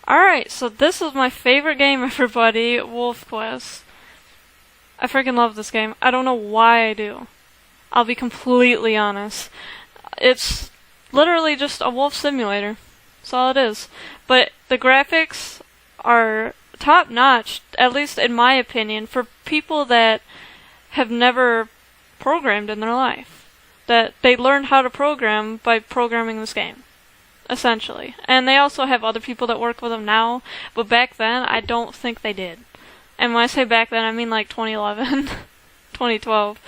Alright, so this is my favorite game, everybody, WolfQuest. I freaking love this game. I don't know why I do. I'll be completely honest. It's literally just a wolf simulator. That's all it is. But the graphics are top-notch, at least in my opinion, for people that have never programmed in their life. That they learned how to program by programming this game. Essentially. And they also have other people that work with them now, but back then, I don't think they did. And when I say back then, I mean like 2011, 2012.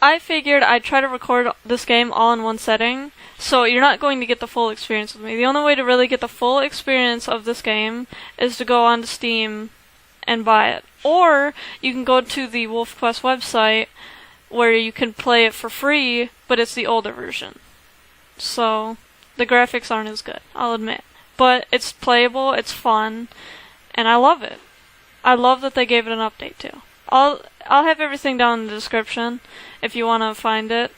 I figured I'd try to record this game all in one setting, so you're not going to get the full experience with me. The only way to really get the full experience of this game is to go onto Steam and buy it. Or, you can go to the WolfQuest website, where you can play it for free, but it's the older version. So, the graphics aren't as good, I'll admit. But it's playable, it's fun, and I love it. I love that they gave it an update too. I'll have everything down in the description if you want to find it.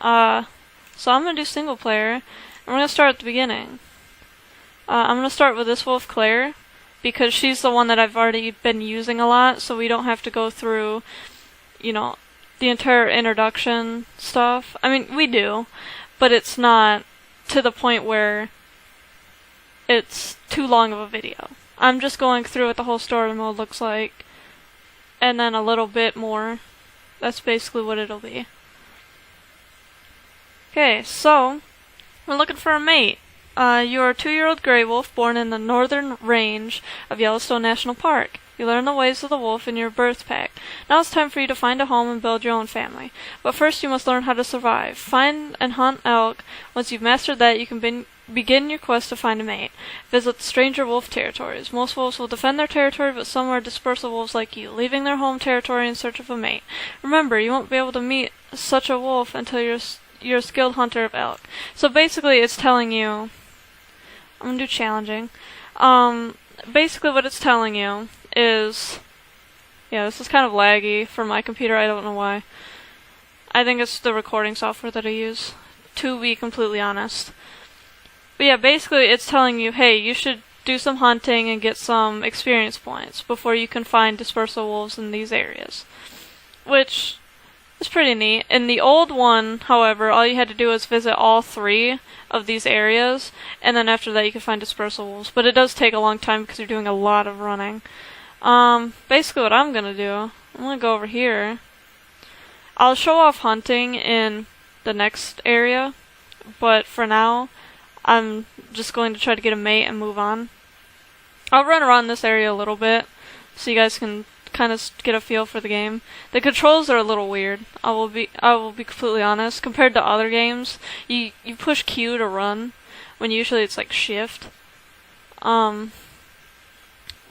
So I'm going to do single player, and we're going to start at the beginning. I'm going to start with this wolf, Claire, because she's the one that I've already been using a lot, so we don't have to go through, you know, the entire introduction stuff. I mean, we do, but it's not to the point where it's too long of a video. I'm just going through what the whole story mode looks like, and then a little bit more. That's basically what it'll be. Okay, so, we're looking for a mate. You are a 2-year-old gray wolf born in the northern range of Yellowstone National Park. You learn the ways of the wolf in your birth pack. Now it's time for you to find a home and build your own family. But first you must learn how to survive. Find and hunt elk. Once you've mastered that, you can begin your quest to find a mate. Visit the stranger wolf territories. Most wolves will defend their territory, but some are dispersal wolves like you, leaving their home territory in search of a mate. Remember, you won't be able to meet such a wolf until you're a skilled hunter of elk. So basically it's telling you... I'm gonna do challenging. Basically what it's telling you is... Yeah, this is kind of laggy for my computer, I don't know why. I think it's the recording software that I use, to be completely honest. But yeah, basically it's telling you, hey, you should do some hunting and get some experience points before you can find dispersal wolves in these areas. Which is pretty neat. In the old one, however, all you had to do was visit all 3 of these areas, and then after that you could find dispersal wolves. But it does take a long time because you're doing a lot of running. Basically what I'm gonna do, I'm gonna go over here. I'll show off hunting in the next area, but for now, I'm just going to try to get a mate and move on. I'll run around this area a little bit, so you guys can kind of get a feel for the game. The controls are a little weird. I will be completely honest. Compared to other games, you push Q to run, when usually it's like shift. But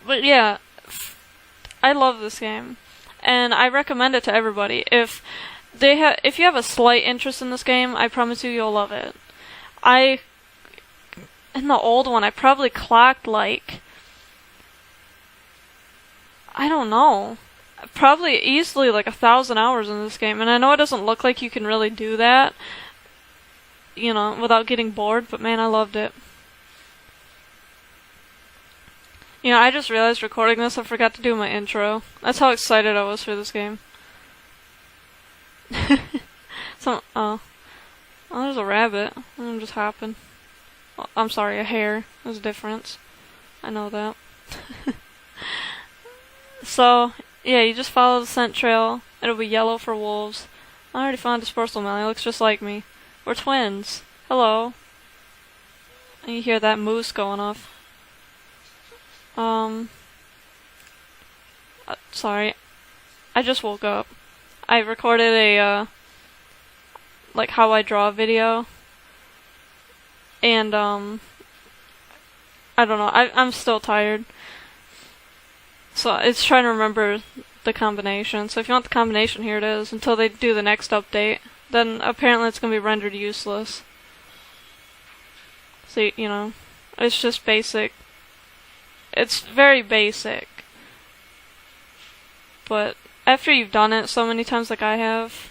yeah, I love this game, and I recommend it to everybody. If you have a slight interest in this game, I promise you'll love it. In the old one, I probably clocked like, I don't know, probably easily like 1,000 hours in this game, and I know it doesn't look like you can really do that, you know, without getting bored, but man, I loved it. You know, I just realized recording this, I forgot to do my intro. That's how excited I was for this game. Oh, there's a rabbit. I'm just hopping. Oh, I'm sorry, a hare. There's a difference. I know that. So, yeah, you just follow the scent trail. It'll be yellow for wolves. I already found dispersal male. He looks just like me. We're twins. Hello. And you hear that moose going off. Sorry. I just woke up. I recorded a, like how I draw video. And, I don't know. I'm still tired. So it's trying to remember the combination. So if you want the combination, here it is. Until they do the next update. Then apparently it's going to be rendered useless. So, you know, it's just basic. It's very basic. But after you've done it so many times like I have,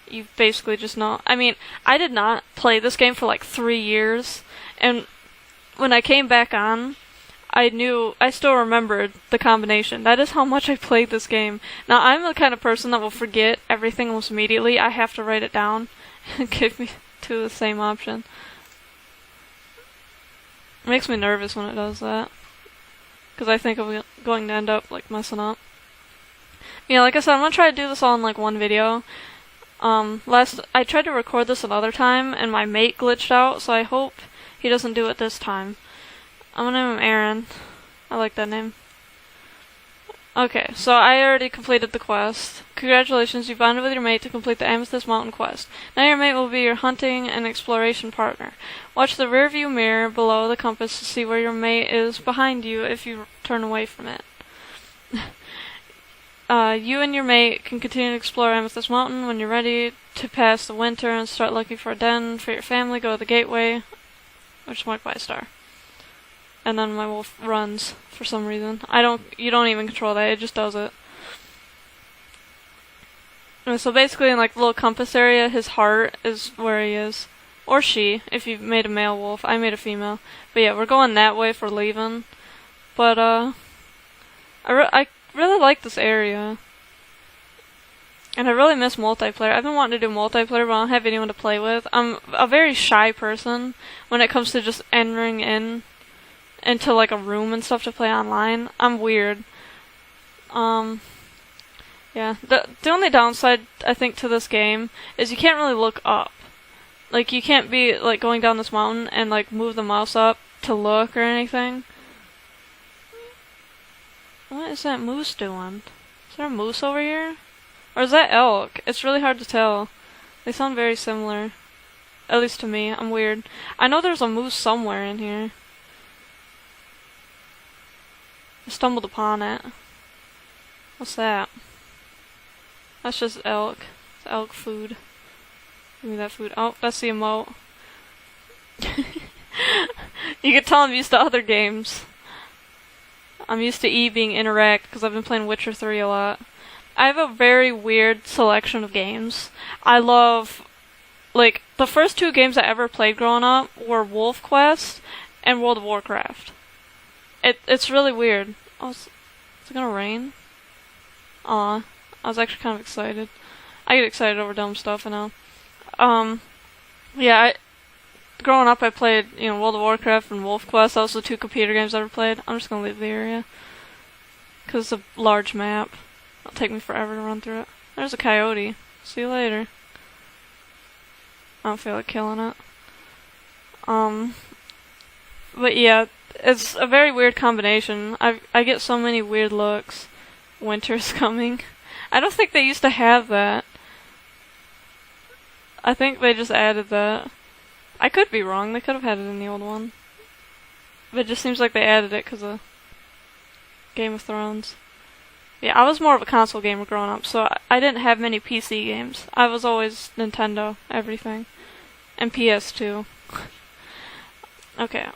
you basically just know. I mean, I did not play this game for like 3 years, and when I came back on, I still remembered the combination. That is how much I played this game. Now, I'm the kind of person that will forget everything almost immediately. I have to write it down and give me to the same option. It makes me nervous when it does that, because I think I'm going to end up like messing up. Yeah, like I said, I'm gonna try to do this all in like one video. I tried to record this another time, and my mate glitched out, so I hope he doesn't do it this time. I'm gonna name him Aaron. I like that name. Okay, so I already completed the quest. Congratulations, you bonded with your mate to complete the Amethyst Mountain quest. Now your mate will be your hunting and exploration partner. Watch the rearview mirror below the compass to see where your mate is behind you if you turn away from it. You and your mate can continue to explore Amethyst Mountain. When you're ready to pass the winter and start looking for a den for your family, go to the gateway, which is marked by a star. And then my wolf runs for some reason. You don't even control that, it just does it. And so basically in like the little compass area, his heart is where he is. Or she, if you made a male wolf. I made a female. But yeah, we're going that way if we're leaving. But I really like this area. And I really miss multiplayer. I've been wanting to do multiplayer, but I don't have anyone to play with. I'm a very shy person when it comes to just entering into like a room and stuff to play online. I'm weird. Yeah. The only downside, I think, to this game is you can't really look up. Like, you can't be, like, going down this mountain and, like, move the mouse up to look or anything. What is that moose doing? Is there a moose over here? Or is that elk? It's really hard to tell. They sound very similar. At least to me. I'm weird. I know there's a moose somewhere in here. I stumbled upon it. What's that? That's just elk. It's elk food. Give me that food. Oh, that's the emote. You can tell I'm used to other games. I'm used to E being interact because I've been playing Witcher 3 a lot. I have a very weird selection of games. I love, like, the first 2 games I ever played growing up were WolfQuest and World of Warcraft. It's really weird. Oh, is it gonna rain? Aw, I was actually kind of excited. I get excited over dumb stuff, I know. Yeah, growing up I played, World of Warcraft and WolfQuest. Those were the 2 computer games I ever played. I'm just gonna leave the area, because it's a large map. It'll take me forever to run through it. There's a coyote. See you later. I don't feel like killing it. But yeah, it's a very weird combination. I get so many weird looks. Winter's coming. I don't think they used to have that. I think they just added that. I could be wrong. They could have had it in the old one. But it just seems like they added it because of Game of Thrones. Yeah, I was more of a console gamer growing up, so I didn't have many PC games. I was always Nintendo, everything. And PS2. Okay.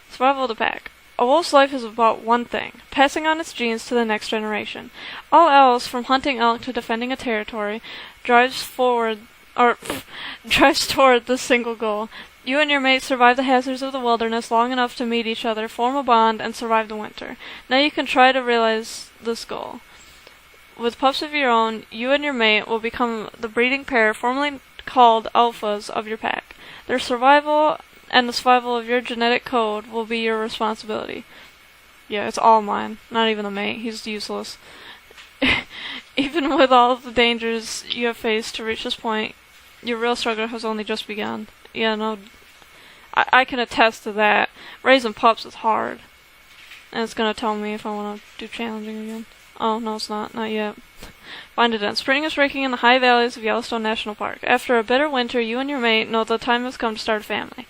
Survival of the pack. A wolf's life is about one thing, passing on its genes to the next generation. All else, from hunting elk to defending a territory, drives toward the single goal. You and your mate survive the hazards of the wilderness long enough to meet each other, form a bond, and survive the winter. Now you can try to realize this goal. With pups of your own, you and your mate will become the breeding pair formerly called alphas of your pack. Their survival and the survival of your genetic code will be your responsibility. Yeah, it's all mine. Not even the mate. He's useless. Even with all of the dangers you have faced to reach this point, your real struggle has only just begun. Yeah, no, I can attest to that. Raising pups is hard. And it's gonna tell me if I want to do challenging again. Oh, no it's not. Not yet. Find a den. Spring is breaking in the high valleys of Yellowstone National Park. After a bitter winter, you and your mate know the time has come to start a family.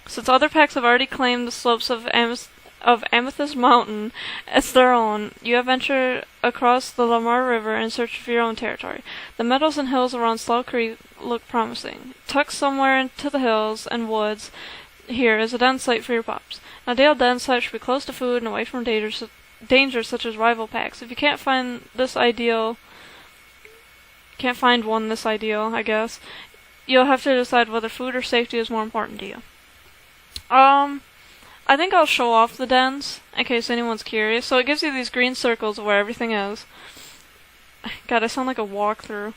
Since other packs have already claimed the slopes of Amethyst Mountain as their own, you have ventured across the Lamar River in search of your own territory. The meadows and hills around Slough Creek look promising. Tucked somewhere into the hills and woods here is a den site for your pups. An ideal den site should be close to food and away from dangers such as rival packs. If you can't find this ideal can't find one this ideal, I guess. You'll have to decide whether food or safety is more important to you. I think I'll show off the dens, in case anyone's curious. So it gives you these green circles where everything is. God, I sound like a walkthrough.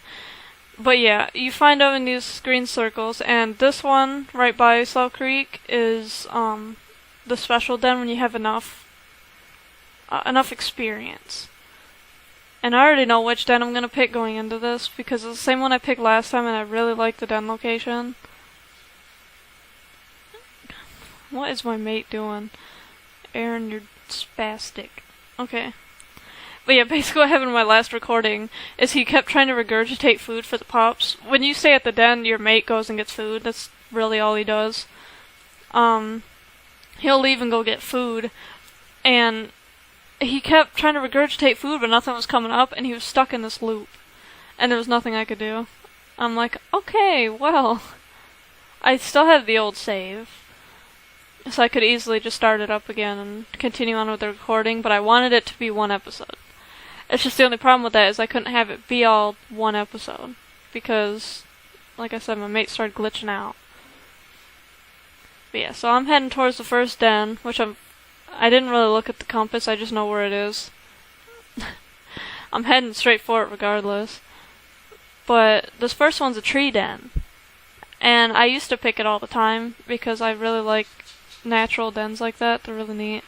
But yeah, you find them in these green circles, and this one, right by Salt Creek, is, the special den when you have enough experience. And I already know which den I'm gonna pick going into this, because it's the same one I picked last time, and I really like the den location. What is my mate doing? Aaron, you're spastic. Okay. But yeah, basically what happened in my last recording is he kept trying to regurgitate food for the pups. When you stay at the den, your mate goes and gets food. That's really all he does. He'll leave and go get food. And he kept trying to regurgitate food, but nothing was coming up, and he was stuck in this loop. And there was nothing I could do. I'm like, okay, well, I still have the old save. So I could easily just start it up again and continue on with the recording, but I wanted it to be one episode. It's just the only problem with that is I couldn't have it be all one episode. Because, like I said, my mate started glitching out. But yeah, so I'm heading towards the first den, which I didn't really look at the compass, I just know where it is. I'm heading straight for it regardless. But this first one's a tree den. And I used to pick it all the time because I really like natural dens like that. They're really neat.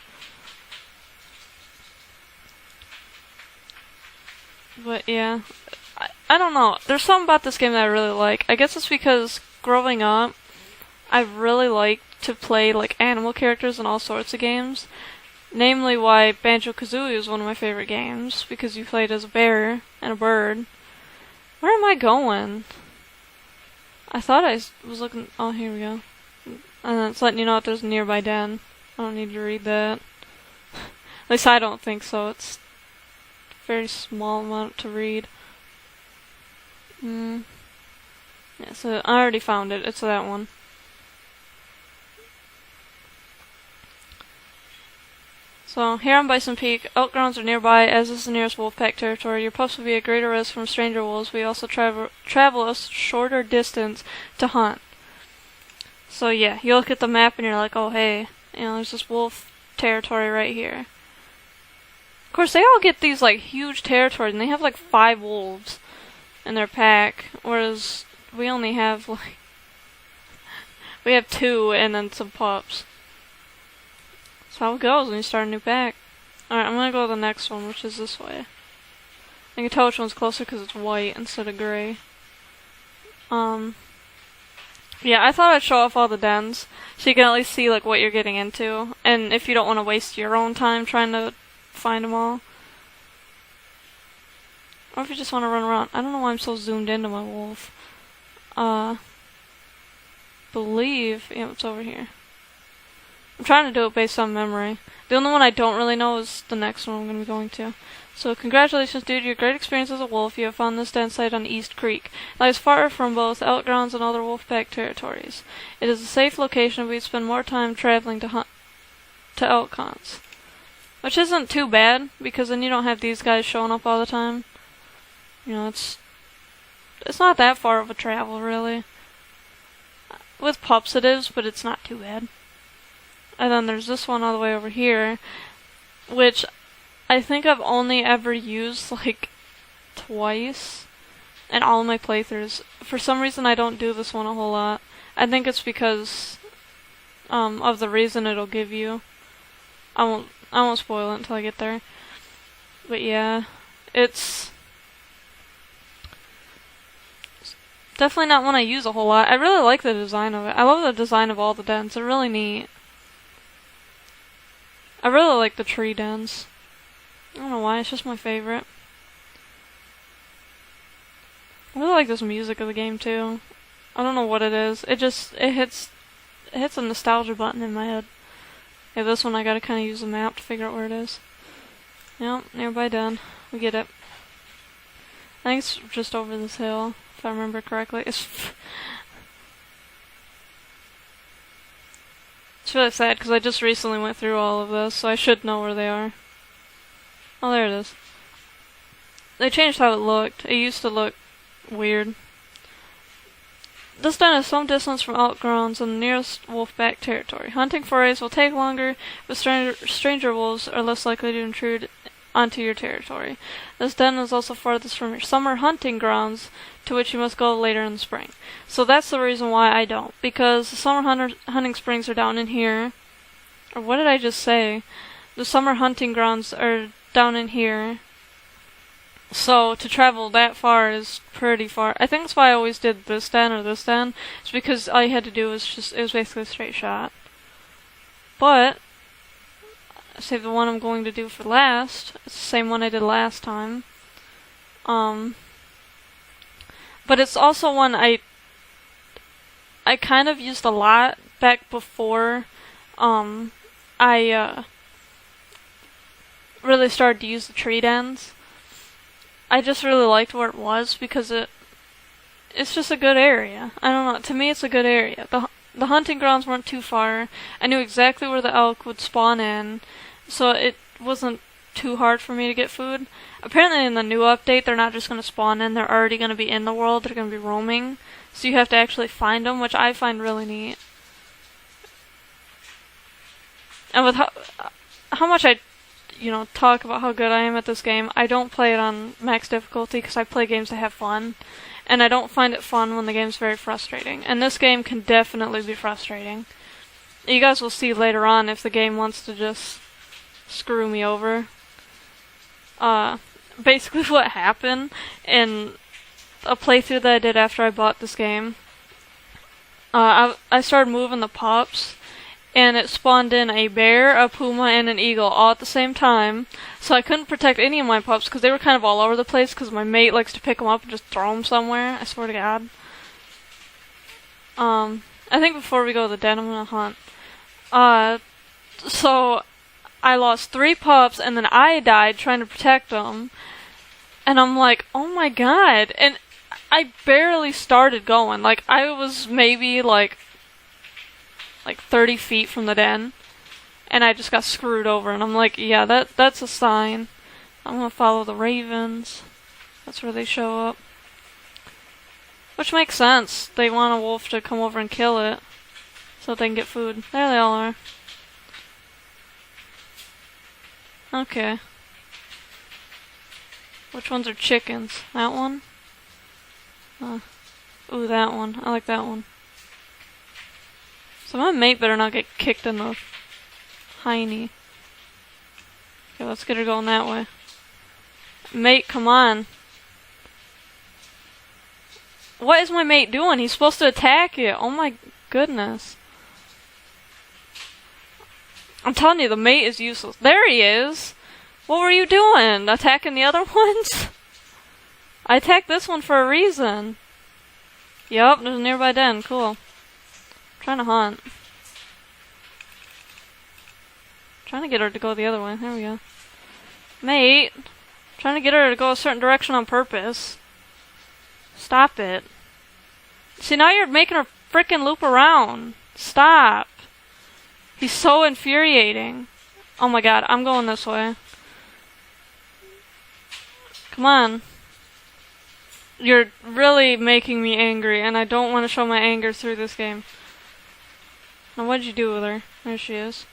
But yeah, I don't know. There's something about this game that I really like. I guess it's because growing up, I really liked to play like animal characters in all sorts of games. Namely why Banjo-Kazooie is one of my favorite games, because you played as a bear and a bird. Where am I going? I thought I was looking... Oh, here we go. And then it's letting you know if there's a nearby den. I don't need to read that. At least I don't think so. It's a very small amount to read. Yeah, so I already found it. It's that one. So, here on Bison Peak, elk grounds are nearby, as is the nearest wolf pack territory. Your pups will be at greater risk from stranger wolves. We also travel a shorter distance to hunt. So yeah, you look at the map and you're like, oh hey, you know, there's this wolf territory right here. Of course, they all get these like huge territories, and they have like 5 wolves in their pack, whereas we only have like... we have 2 and then some pups. That's how it goes when you start a new pack. Alright, I'm gonna go to the next one, which is this way. I can tell which one's closer because it's white instead of gray. Yeah, I thought I'd show off all the dens, so you can at least see like what you're getting into, and if you don't want to waste your own time trying to find them all. Or if you just want to run around. I don't know why I'm so zoomed into my wolf. Believe... yeah, it's over here. I'm trying to do it based on memory. The only one I don't really know is the next one I'm going to be going to. So, congratulations due to your great experience as a wolf, you have found this den site on East Creek. It lies far from both elk grounds and other wolf pack territories. It is a safe location, but you spend more time traveling to elk hunts. Which isn't too bad, because then you don't have these guys showing up all the time. You know, it's not that far of a travel, really. With pups it is, but it's not too bad. And then there's this one all the way over here, which I think I've only ever used like twice in all of my playthroughs. For some reason I don't do this one a whole lot. I think it's because of the reason it'll give you. I won't spoil it until I get there. But yeah, it's definitely not one I use a whole lot. I really like the design of it. I love the design of all the dens. They're really neat. I really like the tree dens. I don't know why, it's just my favorite. I really like this music of the game too. I don't know what it is. It hits a nostalgia button in my head. Yeah, this one I gotta kinda use the map to figure out where it is. Yep, nearby den. We get it. I think it's just over this hill, if I remember correctly. It's really sad because I just recently went through all of this, so I should know where they are. Oh, there it is. They changed how it looked. It used to look weird. This den is some distance from outgrounds and the nearest wolfpack territory. Hunting forays will take longer, but stranger wolves are less likely to intrude onto your territory. This den is also farthest from your summer hunting grounds, to which you must go later in the spring. So that's the reason why I don't, because the summer hunting springs are down in here. Or what did I just say? The summer hunting grounds are down in here. So to travel that far is pretty far. I think that's why I always did this den or this den. It's because all you had to do was it was basically a straight shot. But I saved the one I'm going to do for last. It's the same one I did last time. But it's also one I kind of used a lot back before I really started to use the tree dens. I just really liked where it was because it's just a good area. I don't know, to me it's a good area. The hunting grounds weren't too far. I knew exactly where the elk would spawn in, so it wasn't too hard for me to get food. Apparently in the new update they're not just going to spawn in, they're already going to be in the world, they're going to be roaming. So you have to actually find them, which I find really neat. And with how much I talk about how good I am at this game, I don't play it on max difficulty because I play games to have fun, and I don't find it fun when the game's very frustrating. And this game can definitely be frustrating. You guys will see later on if the game wants to just screw me over. Basically what happened in a playthrough that I did after I bought this game, I started moving the pups, and it spawned in a bear, a puma, and an eagle all at the same time. So I couldn't protect any of my pups because they were kind of all over the place because my mate likes to pick them up and just throw them somewhere. I swear to God. I think before we go to the den, I'm gonna hunt. So I lost 3 pups and then I died trying to protect them. And I'm like, oh my God. And I barely started going. Like, I was maybe like 30 feet from the den, and I just got screwed over, and I'm like, yeah, that's a sign. I'm gonna follow the ravens. That's where they show up. Which makes sense. They want a wolf to come over and kill it, so they can get food. There they all are. Okay. Which ones are chickens? That one? Ooh, that one. I like that one. So my mate better not get kicked in the hiney. Okay, let's get her going that way. Mate, come on. What is my mate doing? He's supposed to attack it. Oh my goodness. I'm telling you, the mate is useless. There he is! What were you doing? Attacking the other ones? I attacked this one for a reason. Yup, there's a nearby den. Cool. Trying to hunt. Trying to get her to go the other way. There we go. Mate! Trying to get her to go a certain direction on purpose. Stop it. See, now you're making her frickin' loop around. Stop. He's so infuriating. Oh my God, I'm going this way. Come on. You're really making me angry, and I don't want to show my anger through this game. Now, what did you do with her? There she is.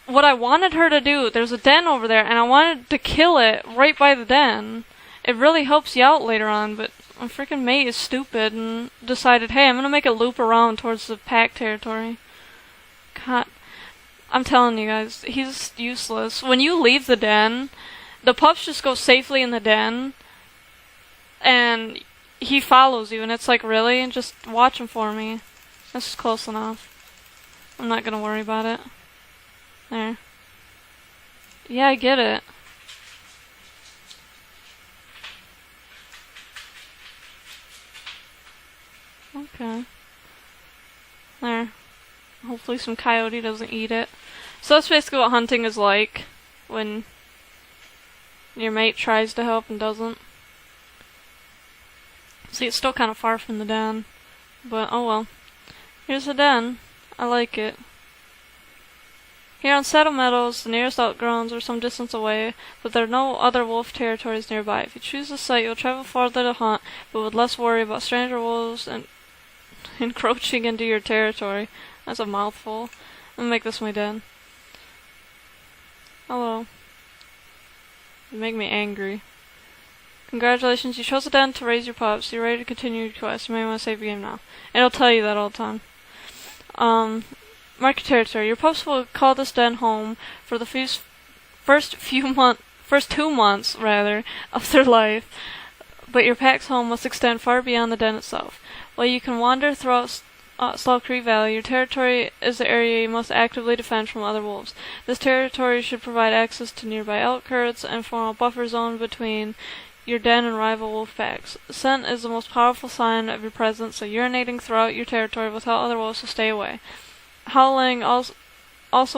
What I wanted her to do, there's a den over there, and I wanted to kill it right by the den. It really helps you out later on, but my freaking mate is stupid and decided, hey, I'm gonna make a loop around towards the pack territory. God. I'm telling you guys, he's useless. When you leave the den, the pups just go safely in the den, and he follows you, and it's like, really? Just watch him for me. This is close enough. I'm not gonna worry about it. There. Yeah, I get it. Okay. There. Hopefully some coyote doesn't eat it. So that's basically what hunting is like when your mate tries to help and doesn't. See, it's still kind of far from the den, but oh well. Here's the den. I like it. Here on Saddle Meadows, the nearest outgrounds are some distance away, but there are no other wolf territories nearby. If you choose this site, you'll travel farther to hunt, but with less worry about stranger wolves and encroaching into your territory. That's a mouthful. I'm gonna make this my den. Hello. You make me angry. Congratulations, you chose a den to raise your pups. You're ready to continue your quest. You may want to save your game now. It'll tell you that all the time. Mark your territory. Your pups will call this den home for the first 2 months of their life, but your pack's home must extend far beyond the den itself. While you can wander throughout Salt Creek Valley, your territory is the area you must actively defend from other wolves. This territory should provide access to nearby elk herds and form a buffer zone between your den and rival wolf packs. Scent is the most powerful sign of your presence, so urinating throughout your territory will tell other wolves to stay away. Howling also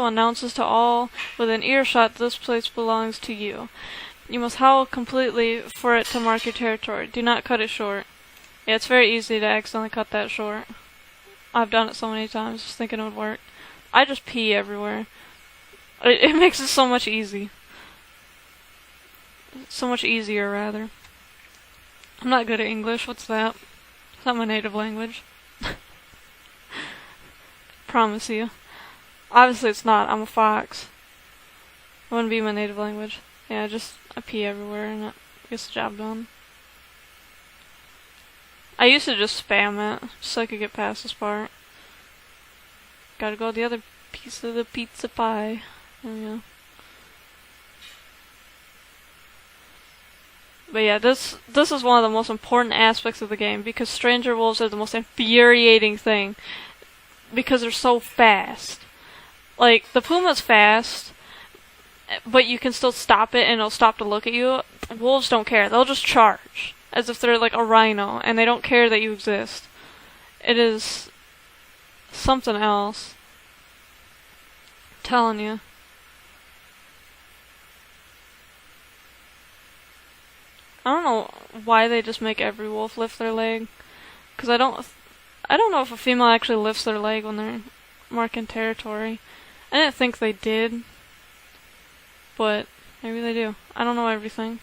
announces to all within earshot that this place belongs to you. You must howl completely for it to mark your territory. Do not cut it short. Yeah, it's very easy to accidentally cut that short. I've done it so many times, just thinking it would work. I just pee everywhere. It makes it so much easier, rather. I'm not good at English, what's that? It's not my native language. Promise you. Obviously it's not, I'm a fox. It wouldn't be my native language. Yeah, I pee everywhere and it gets the job done. I used to just spam it, just so I could get past this part. Gotta go the other piece of the pizza pie. There we go. But yeah, this is one of the most important aspects of the game, because stranger wolves are the most infuriating thing. Because they're so fast. Like, the puma's fast, but you can still stop it and it'll stop to look at you. Wolves don't care, they'll just charge. As if they're like a rhino, and they don't care that you exist. It is something else. I'm telling you. I don't know why they just make every wolf lift their leg. Because I don't know if a female actually lifts their leg when they're marking territory. I didn't think they did. But maybe they do. I don't know everything.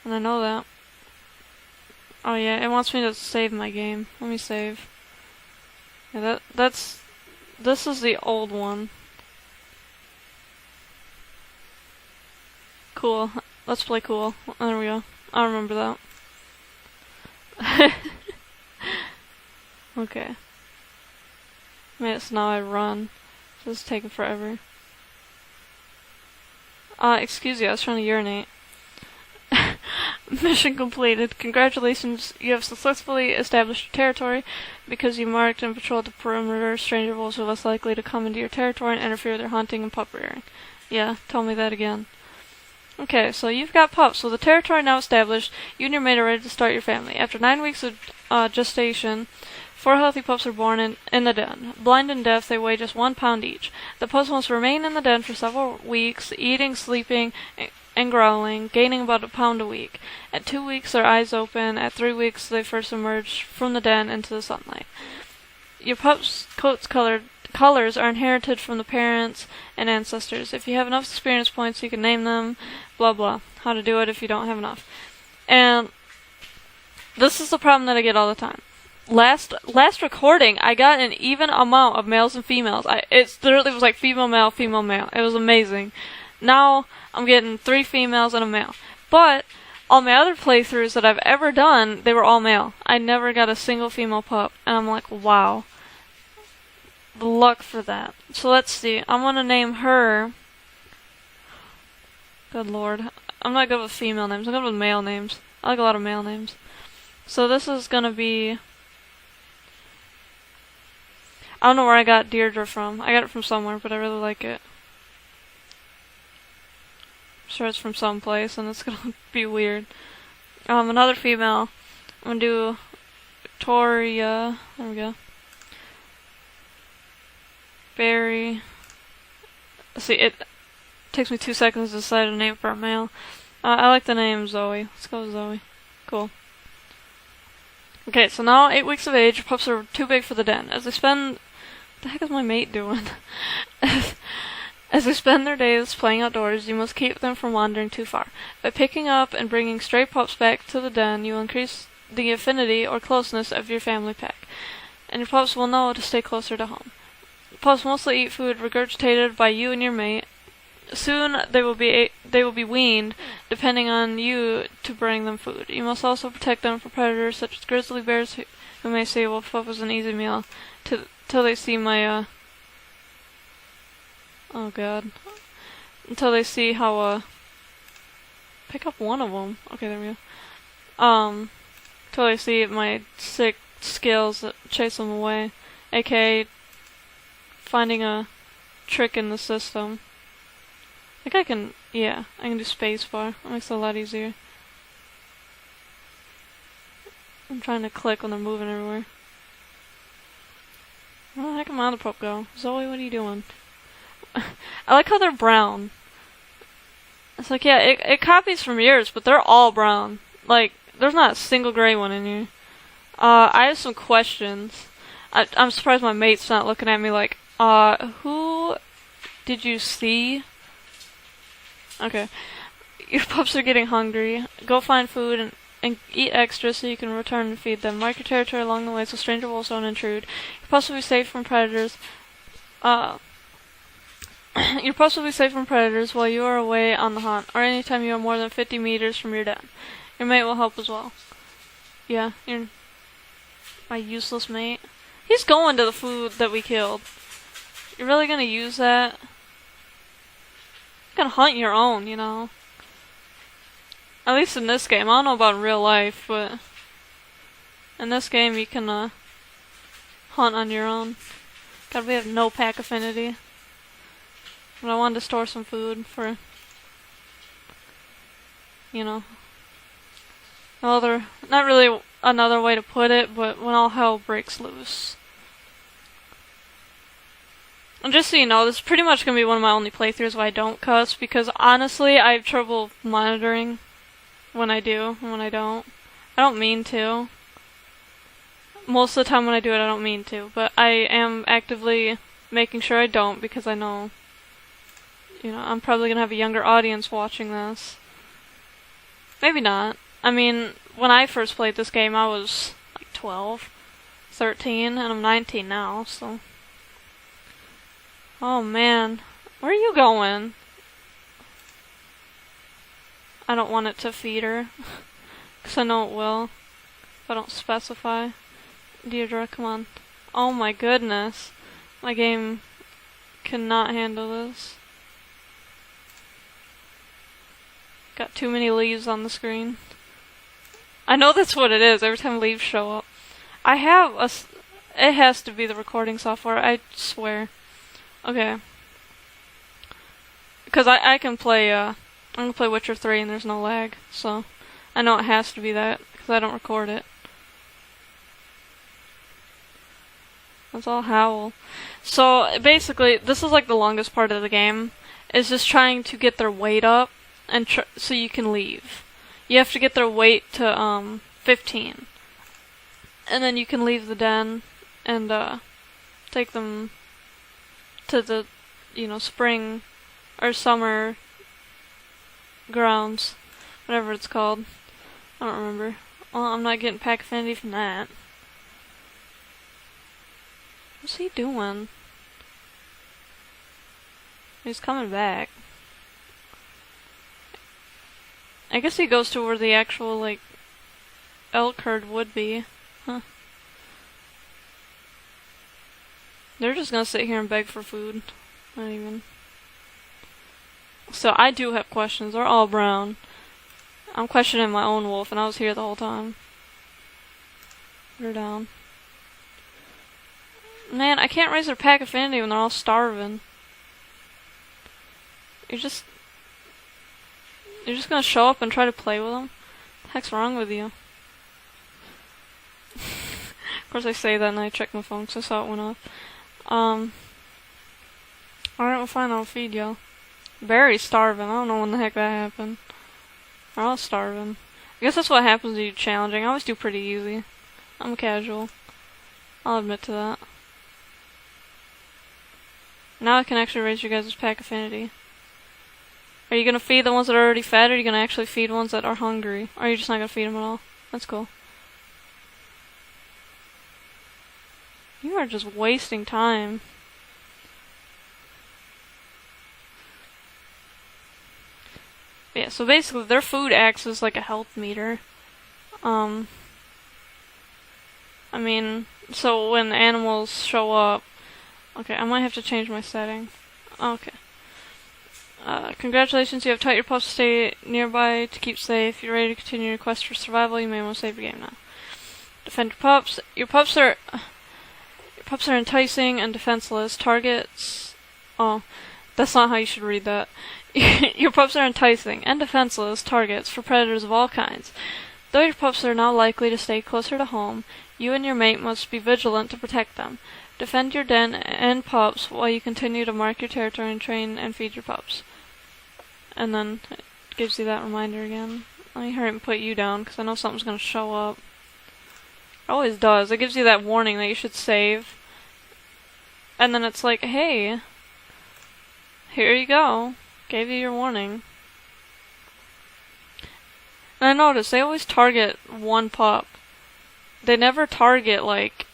And I know that. Oh yeah, it wants me to save my game. Let me save. Yeah, this is the old one. Cool. Let's play cool. There we go. I remember that. Okay. Minutes now I run. This is taking forever. Excuse you, I was trying to urinate. Mission completed. Congratulations, you have successfully established your territory. Because you marked and patrolled the perimeter, stranger wolves are less likely to come into your territory and interfere with their hunting and pup rearing. Yeah, tell me that again. Okay, so you've got pups. So the territory now established, you and your mate are ready to start your family. After 9 weeks of gestation, 4 healthy pups are born in the den. Blind and deaf, they weigh just 1 pound each. The pups must remain in the den for several weeks, eating, sleeping, and growling, gaining about 1 pound a week. At 2 weeks, their eyes open. At 3 weeks, they first emerge from the den into the sunlight. Your pup's coat's colors are inherited from the parents and ancestors. If you have enough experience points, you can name them, blah blah. How to do it if you don't have enough. And this is the problem that I get all the time. Last recording, I got an even amount of males and females. It literally was like female, male, female, male. It was amazing. Now, I'm getting 3 females and a male. But, all my other playthroughs that I've ever done, they were all male. I never got a single female pup. And I'm like, wow. Luck for that. So let's see. I'm gonna name her... Good lord. I'm not good with female names. I'm good with male names. I like a lot of male names. So this is gonna be... I don't know where I got Deirdre from. I got it from somewhere, but I really like it. I'm sure it's from someplace, and it's gonna be weird. Another female. I'm gonna do Victoria. There we go. Barry. Let's see, it takes me 2 seconds to decide a name for a male. I like the name Zoe. Let's go with Zoe. Cool. Okay, so now 8 weeks of age, pups are too big for the den. As they spend... What the heck is my mate doing? As they spend their days playing outdoors, you must keep them from wandering too far. By picking up and bringing stray pups back to the den, you will increase the affinity or closeness of your family pack, and your pups will know to stay closer to home. Pups mostly eat food regurgitated by you and your mate. Soon they will be weaned, depending on you to bring them food. You must also protect them from predators such as grizzly bears who may say wolf pup is an easy meal till they see my oh god. Until they see how pick up one of them. Okay, there we go. Till they see my sick skills that chase them away, aka finding a trick in the system. I think I can do spacebar. That makes it a lot easier. I'm trying to click when they're moving everywhere. Where the heck did my other pup go? Zoe, what are you doing? I like how they're brown. It's like, yeah, it copies from yours, but they're all brown. Like, there's not a single gray one in here. I have some questions. I'm surprised my mate's not looking at me like, who did you see? Okay. Your pups are getting hungry. Go find food and eat extra so you can return and feed them. Mark your territory along the way so stranger wolves don't intrude. Your pups will be safe from predators. Your pups will be safe from predators while you are away on the hunt, or anytime you are more than 50 meters from your den. Your mate will help as well. Yeah, you're my useless mate. He's going to the food that we killed. You're really gonna use that? You can hunt your own, you know. At least in this game. I don't know about in real life, but in this game you can hunt on your own. God, we have no pack affinity. But I wanted to store some food for, you know, not really another way to put it, but when all hell breaks loose. And just so you know, this is pretty much going to be one of my only playthroughs where I don't cuss, because honestly, I have trouble monitoring when I do and when I don't. I don't mean to. Most of the time when I do it, I don't mean to, but I am actively making sure I don't, because I know, you know, I'm probably going to have a younger audience watching this. Maybe not. I mean, when I first played this game, I was like 12, 13, and I'm 19 now, so. Oh man, where are you going? I don't want it to feed her, because I know it will, if I don't specify. Deirdre, come on. Oh my goodness. My game cannot handle this. Got too many leaves on the screen. I know that's what it is every time leaves show up. It has to be the recording software, I swear. Okay. Because I can play, I'm gonna play Witcher 3 and there's no lag, so I know it has to be that, because I don't record it. That's all howl. So, basically, this is like the longest part of the game, is just trying to get their weight up, and so you can leave. You have to get their weight to, 15. And then you can leave the den, and, take them to the, you know, spring, or summer grounds, whatever it's called. I don't remember. Well, I'm not getting pack affinity from that. What's he doing? He's coming back. I guess he goes to where the actual, like, elk herd would be. Huh. They're just gonna sit here and beg for food. Not even. So I do have questions. They're all brown. I'm questioning my own wolf, and I was here the whole time. Put her down. Man, I can't raise their pack affinity when they're all starving. You're just gonna show up and try to play with them? What the heck's wrong with you? Of course I say that and I check my phone because I saw it went off. Alright, we'll fine, I'll feed y'all. Barry's starving. I don't know when the heck that happened. They're all starving. I guess that's what happens to you challenging. I always do pretty easy. I'm casual. I'll admit to that. Now I can actually raise your guys' pack affinity. Are you gonna feed the ones that are already fed, or are you gonna actually feed ones that are hungry? Or are you just not gonna feed them at all? That's cool. You are just wasting time. Yeah, so basically their food acts as like a health meter. I mean, so when animals show up... Okay, I might have to change my setting. Okay. Congratulations, you have taught your pups to stay nearby to keep safe. You're ready to continue your quest for survival. You may want to save your game now. Defend your pups. Your pups are enticing and defenseless. Targets... Oh, that's not how you should read that. Your pups are enticing and defenseless targets for predators of all kinds. Though your pups are now likely to stay closer to home, you and your mate must be vigilant to protect them. Defend your den and pups while you continue to mark your territory and train and feed your pups. And then it gives you that reminder again. Let me hurry and put you down, because I know something's going to show up. It always does. It gives you that warning that you should save. And then it's like, hey, here you go. Gave you your warning. And I noticed they always target one pup. They never target, like,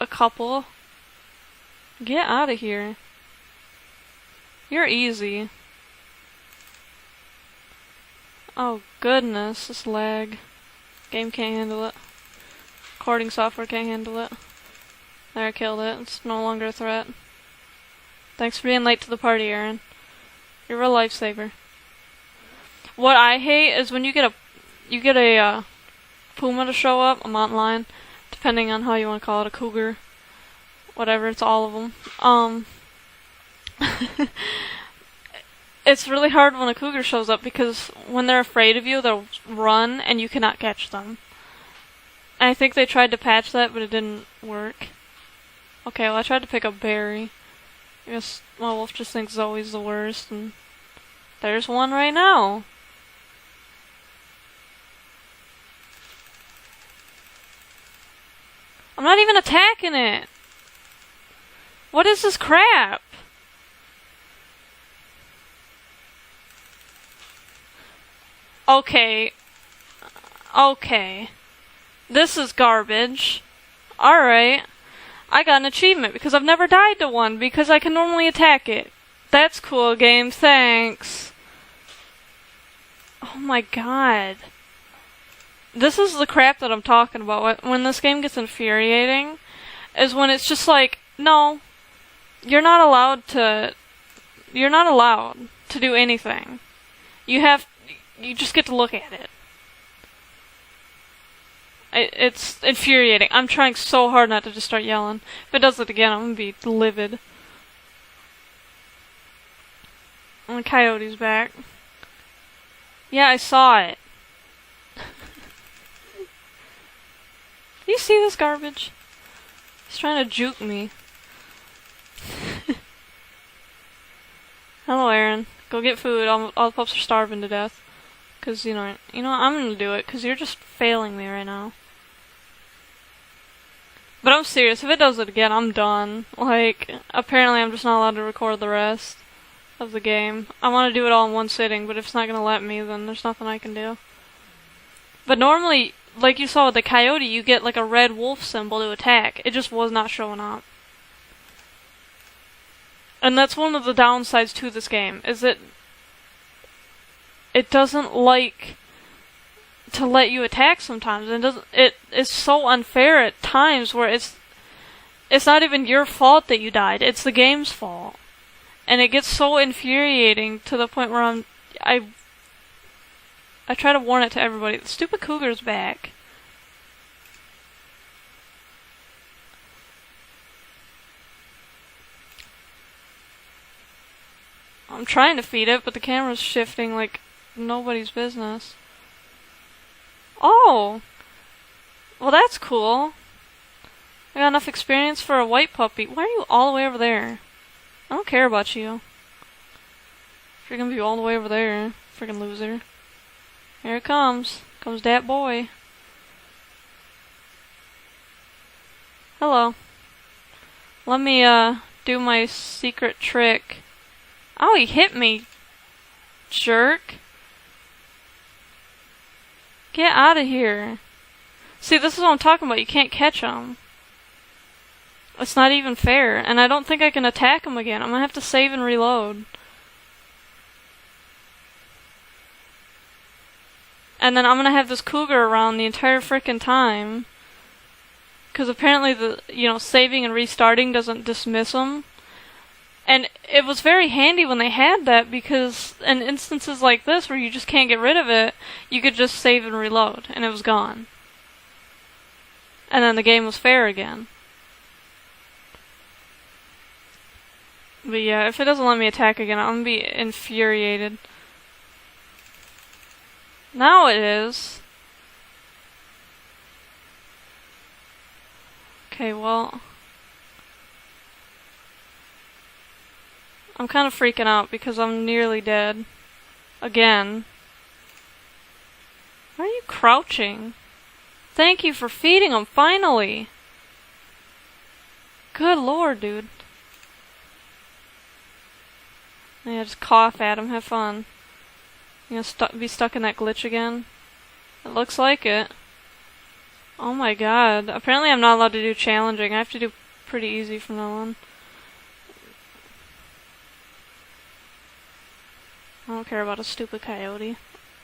a couple. Get out of here. You're easy. Oh goodness, this lag. Game can't handle it. Recording software can't handle it. There, I killed it. It's no longer a threat. Thanks for being late to the party, Aaron. You're a lifesaver. What I hate is when you get a puma to show up, a mountain lion, depending on how you want to call it, a cougar, whatever, it's all of them. It's really hard when a cougar shows up because when they're afraid of you, they'll run and you cannot catch them. And I think they tried to patch that, but it didn't work. Okay, well I tried to pick up Barry. I guess my wolf just thinks Zoe's the worst, and there's one right now. I'm not even attacking it! What is this crap? Okay. Okay. This is garbage. Alright. I got an achievement because I've never died to one because I can normally attack it. That's cool, game. Thanks. Oh my god. This is the crap that I'm talking about. When this game gets infuriating, is when it's just like, no, you're not allowed to do anything. You just get to look at it. It's infuriating. I'm trying so hard not to just start yelling. If it does it again, I'm gonna be livid. And the coyote's back. Yeah, I saw it. Do you see this garbage? He's trying to juke me. Hello, Aaron. Go get food. All the pups are starving to death. Cause, you know, I'm gonna do it, cause you're just failing me right now. But I'm serious, if it does it again, I'm done. Like, apparently I'm just not allowed to record the rest of the game. I want to do it all in one sitting, but if it's not gonna let me, then there's nothing I can do. But normally, like you saw with the coyote, you get like a red wolf symbol to attack. It just was not showing up. And that's one of the downsides to this game, is that it doesn't like to let you attack sometimes, and it is so unfair at times where it's not even your fault that you died, it's the game's fault. And it gets so infuriating to the point where I try to warn it to everybody. The stupid cougar's back. I'm trying to feed it, but the camera's shifting like nobody's business. Oh! Well, that's cool. I got enough experience for a white puppy. Why are you all the way over there? I don't care about you. If you're gonna be all the way over there, freaking loser. Here it comes. Comes that boy. Hello. Let me, do my secret trick. Oh, he hit me, jerk. Get out of here. See, this is what I'm talking about. You can't catch him. It's not even fair, and I don't think I can attack him again. I'm gonna have to save and reload. And then I'm gonna have this cougar around the entire frickin' time. Because apparently saving and restarting doesn't dismiss them. And it was very handy when they had that, because in instances like this where you just can't get rid of it, you could just save and reload, and it was gone. And then the game was fair again. But yeah, if it doesn't let me attack again, I'm gonna be infuriated. Now it is. Okay, well, I'm kind of freaking out because I'm nearly dead. Again. Why are you crouching? Thank you for feeding him, finally! Good lord, dude. Yeah, just cough at him, have fun. You gonna be stuck in that glitch again? It looks like it. Oh my god. Apparently I'm not allowed to do challenging. I have to do pretty easy from now on. I don't care about a stupid coyote.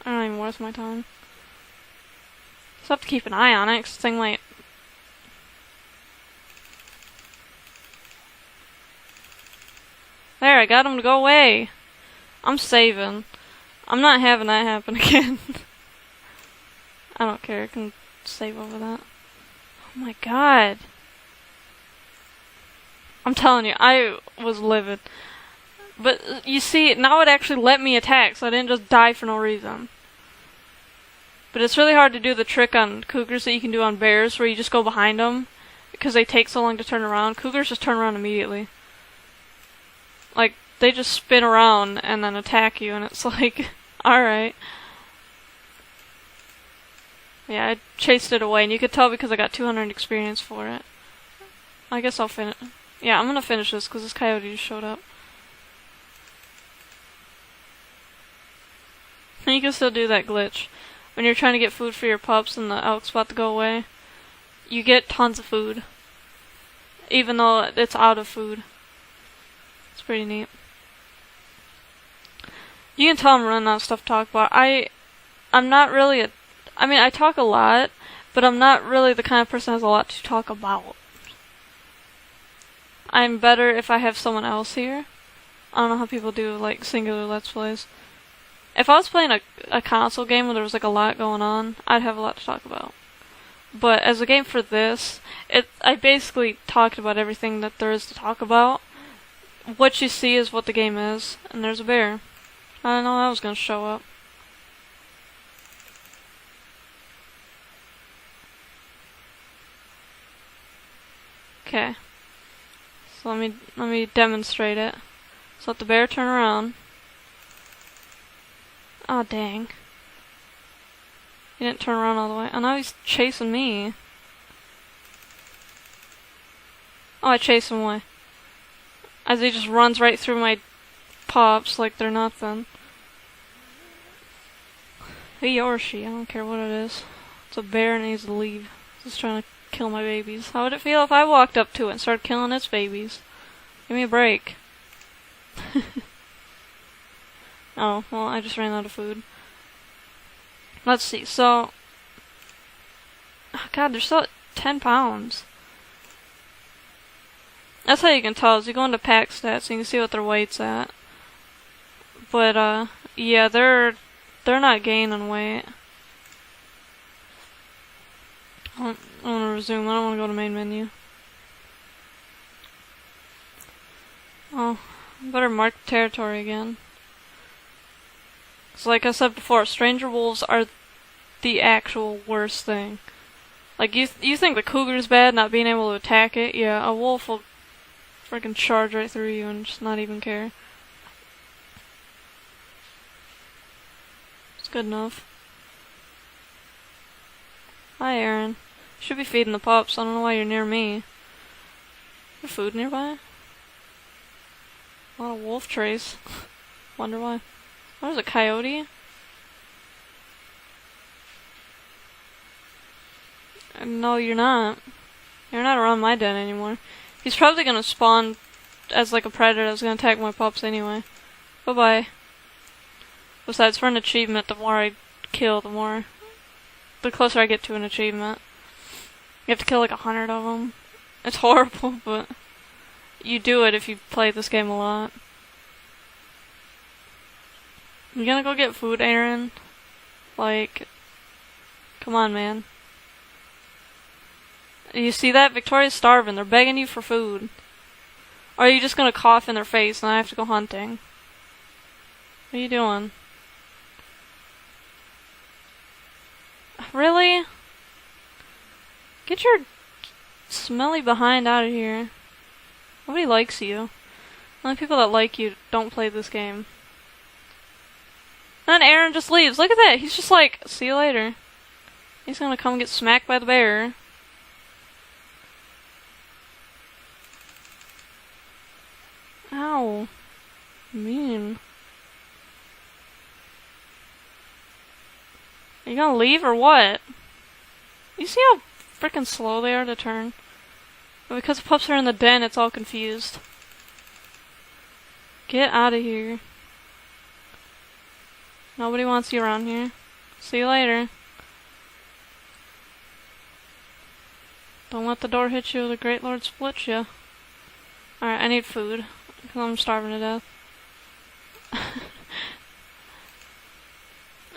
I don't even worth my time. Just have to keep an eye on it, 'cause the thing might... There, I got him to go away. I'm saving. I'm not having that happen again. I don't care, I can save over that. Oh my god. I'm telling you, I was livid. But you see, now it actually let me attack, so I didn't just die for no reason. But it's really hard to do the trick on cougars that you can do on bears, where you just go behind them, because they take so long to turn around. Cougars just turn around immediately. Like, they just spin around and then attack you, and it's like, alright. Yeah, I chased it away, and you could tell because I got 200 experience for it. I guess I'll finish. Yeah, I'm gonna finish this, because this coyote just showed up. And you can still do that glitch. When you're trying to get food for your pups and the elk's about to go away, you get tons of food. Even though it's out of food. It's pretty neat. You can tell I'm running out of stuff to talk about. I'm not really I mean, I talk a lot, but I'm not really the kind of person who has a lot to talk about. I'm better if I have someone else here. I don't know how people do, like, singular Let's Plays. If I was playing a console game where there was, like, a lot going on, I'd have a lot to talk about. But as a game for this, I basically talked about everything that there is to talk about. What you see is what the game is, and there's a bear. I didn't know that was gonna show up. Okay. So let me demonstrate it. So let the bear turn around. Oh dang. He didn't turn around all the way. Oh, now he's chasing me. Oh, I chased him away. As he just runs right through my pups like they're nothing. He or she, I don't care what it is. It's a bear and it needs to leave. It's just trying to kill my babies. How would it feel if I walked up to it and started killing its babies? Give me a break. Oh, well, I just ran out of food. Let's see, so... Oh god, they're still at 10 pounds. That's how you can tell, is you go into pack stats and you can see what their weight's at. But, yeah, they're not gaining weight. I want to resume, I don't want to go to main menu. Oh, I better mark territory again. So like I said before, stranger wolves are the actual worst thing. Like, you think the cougar's bad, not being able to attack it? Yeah, a wolf will freaking charge right through you and just not even care. It's good enough. Hi, Aaron. Should be feeding the pups, I don't know why you're near me. Is there food nearby? A lot of wolf trace. Wonder why. What is a coyote? No, you're not. You're not around my den anymore. He's probably gonna spawn as like a predator that's gonna attack my pups anyway. Bye-bye. Besides, for an achievement, the more I kill, the closer I get to an achievement. You have to kill like 100 of them. It's horrible, but you do it if you play this game a lot. You gonna go get food, Aaron? Like, come on, man. You see that? Victoria's starving. They're begging you for food. Or are you just gonna cough in their face and I have to go hunting? What are you doing? Really? Get your smelly behind out of here. Nobody likes you. The only people that like you don't play this game. And then Aaron just leaves. Look at that. He's just like, see you later. He's gonna come get smacked by the bear. Ow. Mean. Are you gonna leave or what? You see how freaking slow they are to turn? But because the pups are in the den, it's all confused. Get out of here. Nobody wants you around here. See you later. Don't let the door hit you or the Great Lord split you. Alright, I need food. Because I'm starving to death.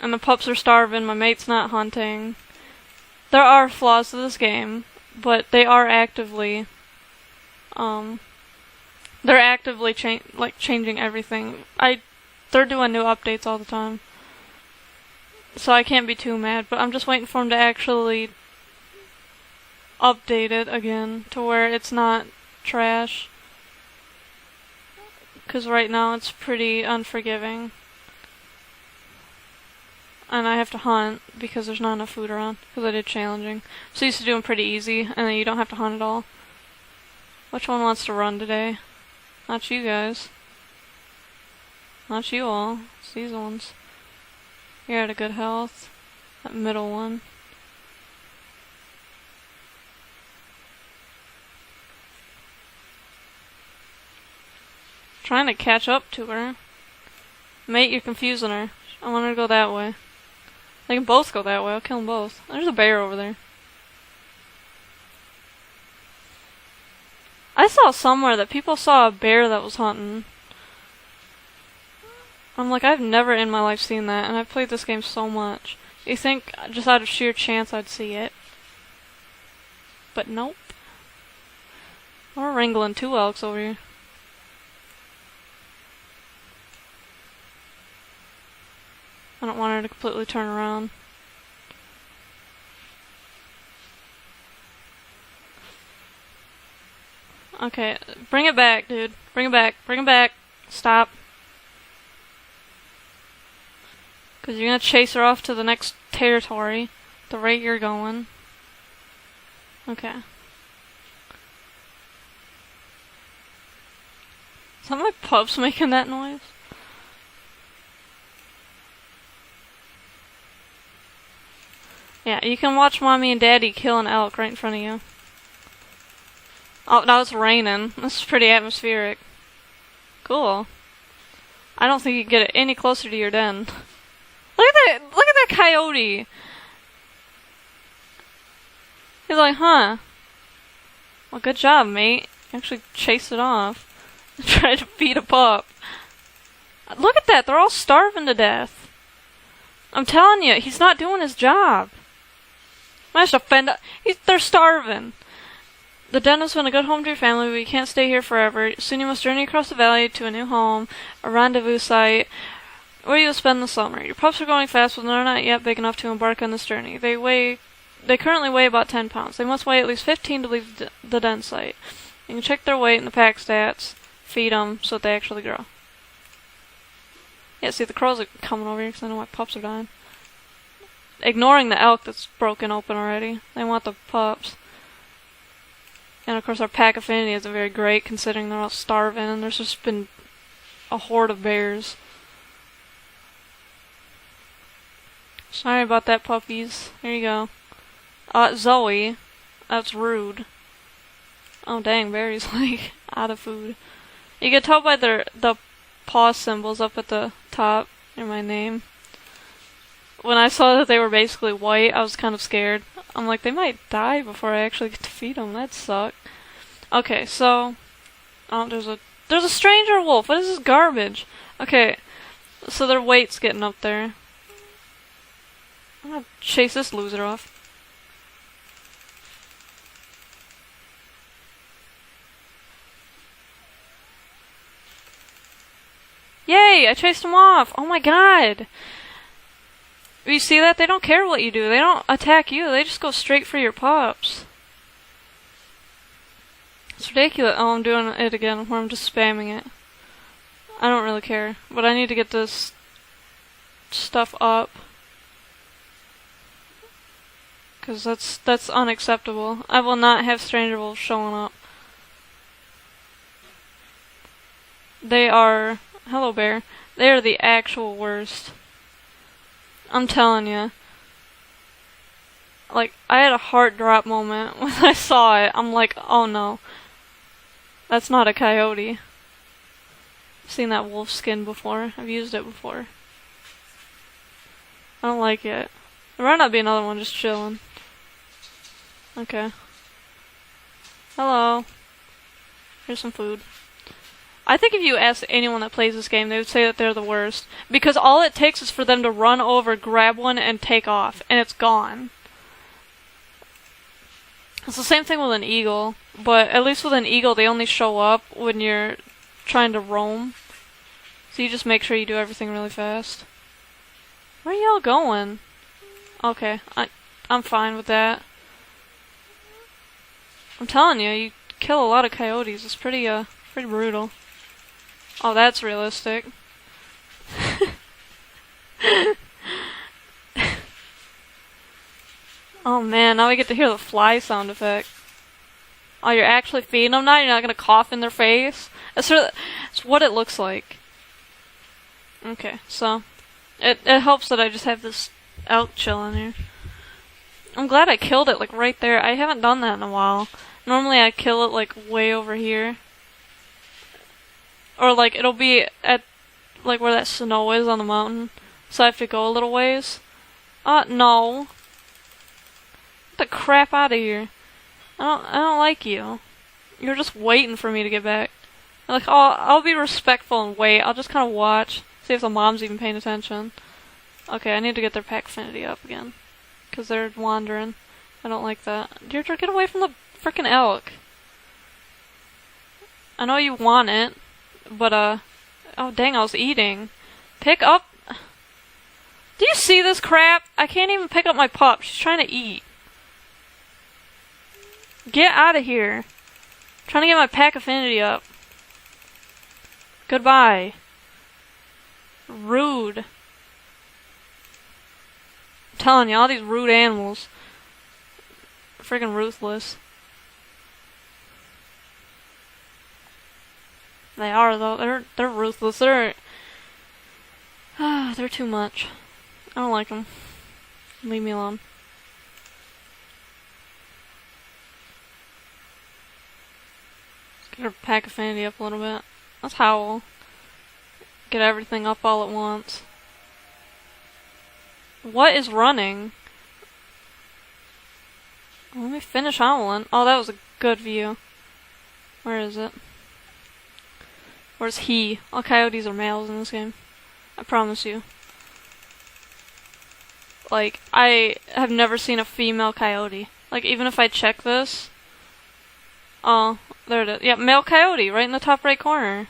And the pups are starving, my mate's not hunting. There are flaws to this game, but they are actively, changing everything. They're doing new updates all the time. So I can't be too mad, but I'm just waiting for them to actually update it again to where it's not trash. Because right now it's pretty unforgiving. And I have to hunt because there's not enough food around. Because I did challenging. So used to do them pretty easy, and then you don't have to hunt at all. Which one wants to run today? Not you guys. Not you all. It's these ones. You're at a good health. That middle one. Trying to catch up to her. Mate, you're confusing her. I want her to go that way. They can both go that way. I'll kill them both. There's a bear over there. I saw somewhere that people saw a bear that was hunting. I'm like, I've never in my life seen that, and I've played this game so much. You think, just out of sheer chance, I'd see it. But nope. We're wrangling 2 elks over here. I don't want her to completely turn around. Okay, bring it back, dude. Bring it back. Bring it back. Stop. Because you're going to chase her off to the next territory, the rate you're going. Okay. Is that my pups making that noise? Yeah, you can watch Mommy and Daddy kill an elk right in front of you. Oh, now it's raining. This is pretty atmospheric. Cool. I don't think you can get it any closer to your den. Look at that! Look at that coyote! He's like, huh. Well, good job, mate. You actually chased it off. Tried to feed a pup. Look at that! They're all starving to death. I'm telling you, he's not doing his job. Managed to fend up. They're starving. The den has been a good home to your family, but you can't stay here forever. Soon you must journey across the valley to a new home, a rendezvous site, where you'll spend the summer. Your pups are growing fast, but they're not yet big enough to embark on this journey. They currently weigh about 10 pounds. They must weigh at least 15 to leave the den site. You can check their weight in the pack stats, feed them, so that they actually grow. Yeah, see, the crows are coming over here because I know my pups are dying. Ignoring the elk that's broken open already. They want the pups. And of course our pack affinity isn't very great considering they're all starving and there's just been a horde of bears. Sorry about that, puppies. Here you go. Zoe. That's rude. Oh dang, Barry's like out of food. You can tell by the paw symbols up at the top in my name. When I saw that they were basically white, I was kind of scared. I'm like, they might die before I actually get to feed them. That sucks. Okay, so there's a stranger wolf. What is this garbage? Okay, so their weight's getting up there. I'm gonna chase this loser off. Yay! I chased him off! Oh my god! You see that? They don't care what you do. They don't attack you. They just go straight for your pups. It's ridiculous. Oh, I'm doing it again where I'm just spamming it. I don't really care. But I need to get this stuff up. Because that's unacceptable. I will not have stranger wolves showing up. They are... Hello, bear. They are the actual worst. I'm telling you. Like, I had a heart drop moment when I saw it. I'm like, oh no. That's not a coyote. I've seen that wolf skin before. I've used it before. I don't like it. There might not be another one just chilling. Okay. Hello. Here's some food. I think if you ask anyone that plays this game, they would say that they're the worst. Because all it takes is for them to run over, grab one, and take off. And it's gone. It's the same thing with an eagle. But at least with an eagle, they only show up when you're trying to roam. So you just make sure you do everything really fast. Where are y'all going? Okay, I'm fine with that. I'm telling you, you kill a lot of coyotes. It's pretty brutal. Oh, that's realistic. Oh man, now we get to hear the fly sound effect. Oh, you're actually feeding them now? You're not gonna cough in their face? That's what it looks like. Okay, so it helps that I just have this elk chilling here. I'm glad I killed it like right there. I haven't done that in a while. Normally I kill it like way over here. Or like it'll be at like where that snow is on the mountain. So I have to go a little ways. No. Get the crap out of here. I don't like you. You're just waiting for me to get back. Like, oh, I'll be respectful and wait. I'll just kind of watch. See if the mom's even paying attention. Okay, I need to get their pack affinity up again. Because they're wandering. I don't like that. Deirdre, get away from the frickin' elk. I know you want it. But, oh dang, I was eating. Pick up. Do you see this crap? I can't even pick up my pup. She's trying to eat. Get out of here. I'm trying to get my pack affinity up. Goodbye. Rude. I'm telling you, all these rude animals. Friggin' ruthless. They are though. They're ruthless. They're too much. I don't like them. Leave me alone. Let's get our pack affinity up a little bit. Let's howl. Get everything up all at once. What is running? Let me finish howling. Oh, that was a good view. Where is it? Where's he? All coyotes are males in this game. I promise you. Like, I have never seen a female coyote. Like, even if I check this... Oh, there it is. Yeah, male coyote, right in the top right corner.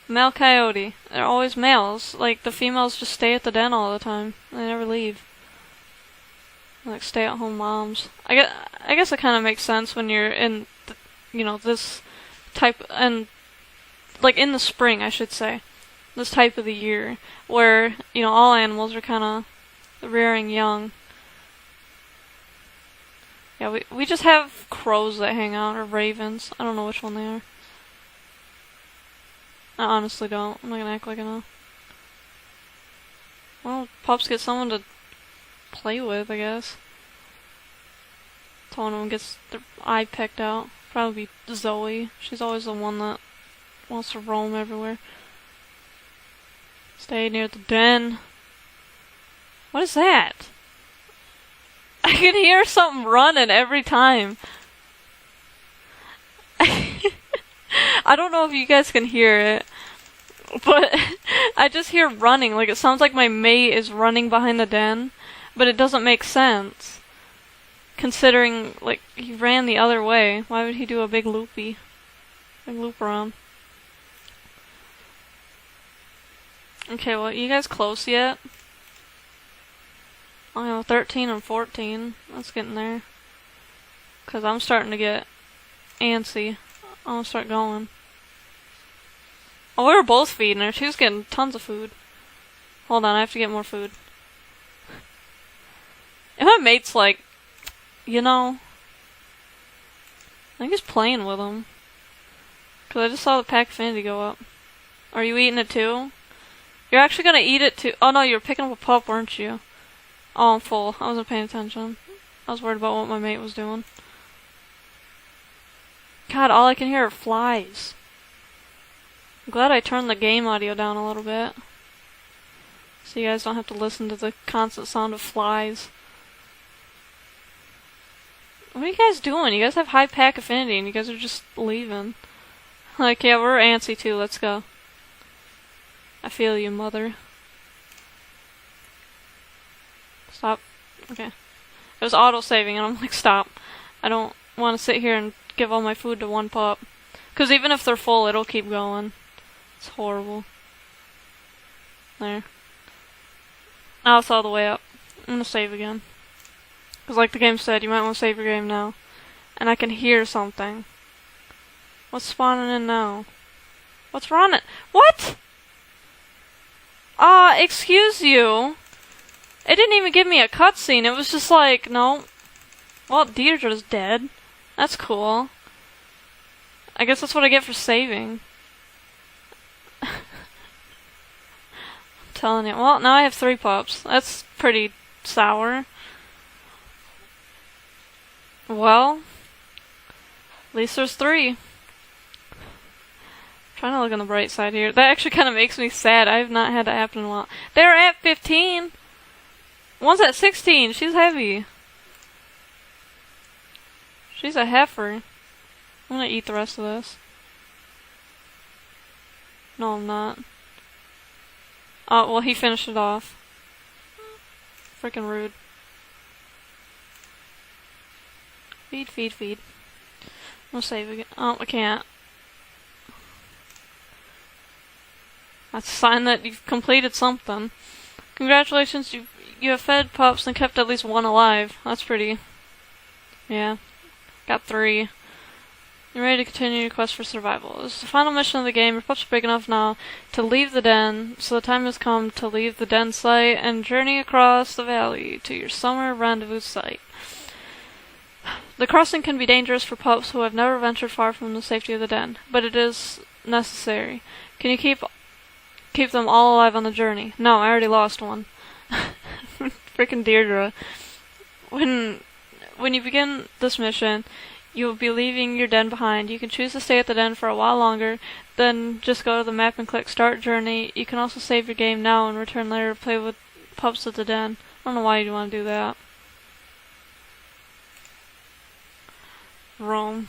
Male coyote. They're always males. Like, the females just stay at the den all the time. They never leave. Like, stay-at-home moms. I guess it kind of makes sense when you're in, this type, and, like, in the spring, I should say. This type of the year. Where, all animals are kind of rearing young. Yeah, we just have crows that hang out, or ravens. I don't know which one they are. I honestly don't. I'm not gonna act like I know. Well, pups get someone to play with, I guess. Till one of them gets their eye picked out. Probably Zoe. She's always the one that wants to roam everywhere. Stay near the den. What is that? I can hear something running every time. I don't know if you guys can hear it, but I just hear running. Like, it sounds like my mate is running behind the den, but it doesn't make sense. Considering, like, he ran the other way. Why would he do a big loop around? Okay, well, you guys close yet? I know, 13 and 14. That's getting there. Because I'm starting to get antsy. I'm gonna start going. Oh, we were both feeding her. She was getting tons of food. Hold on, I have to get more food. And my mate's like, you know, I think he's playing with him. Because I just saw the pack affinity go up. Are you eating it too? You're actually gonna eat it too? Oh no, you were picking up a pup, weren't you? Oh, I'm full. I wasn't paying attention. I was worried about what my mate was doing. God, all I can hear are flies. I'm glad I turned the game audio down a little bit. So you guys don't have to listen to the constant sound of flies. What are you guys doing? You guys have high pack affinity and you guys are just leaving. Like, yeah, we're antsy too. Let's go. I feel you, mother. Stop. Okay. It was auto-saving and I'm like, stop. I don't want to sit here and give all my food to one pup. Because even if they're full, it'll keep going. It's horrible. There. Now it's all the way up. I'm gonna save again. Because like the game said, you might want to save your game now. And I can hear something. What's spawning in now? What's running? What? Excuse you. It didn't even give me a cutscene. It was just like, no. Well, Deirdre's dead. That's cool. I guess that's what I get for saving. I'm telling you. Well, now I have 3 pups. That's pretty sour. Well, at least there's 3. Trying to look on the bright side here. That actually kind of makes me sad. I have not had that happen in a while. They're at 15. One's at 16. She's heavy. She's a heifer. I'm gonna eat the rest of this. No, I'm not. Oh, well, he finished it off. Freaking rude. Feed, feed, feed. I'm gonna save again. Oh, I can't. That's a sign that you've completed something. Congratulations, you have fed pups and kept at least one alive. That's pretty. Yeah. Got 3. You're ready to continue your quest for survival. This is the final mission of the game. Your pups are big enough now to leave the den, so the time has come to leave the den site and journey across the valley to your summer rendezvous site. The crossing can be dangerous for pups who have never ventured far from the safety of the den, but it is necessary. Can you keep them all alive on the journey? No, I already lost one. Freaking Deirdre. When you begin this mission, you will be leaving your den behind. You can choose to stay at the den for a while longer, then just go to the map and click Start Journey. You can also save your game now and return later to play with pups at the den. I don't know why you'd want to do that. Roam.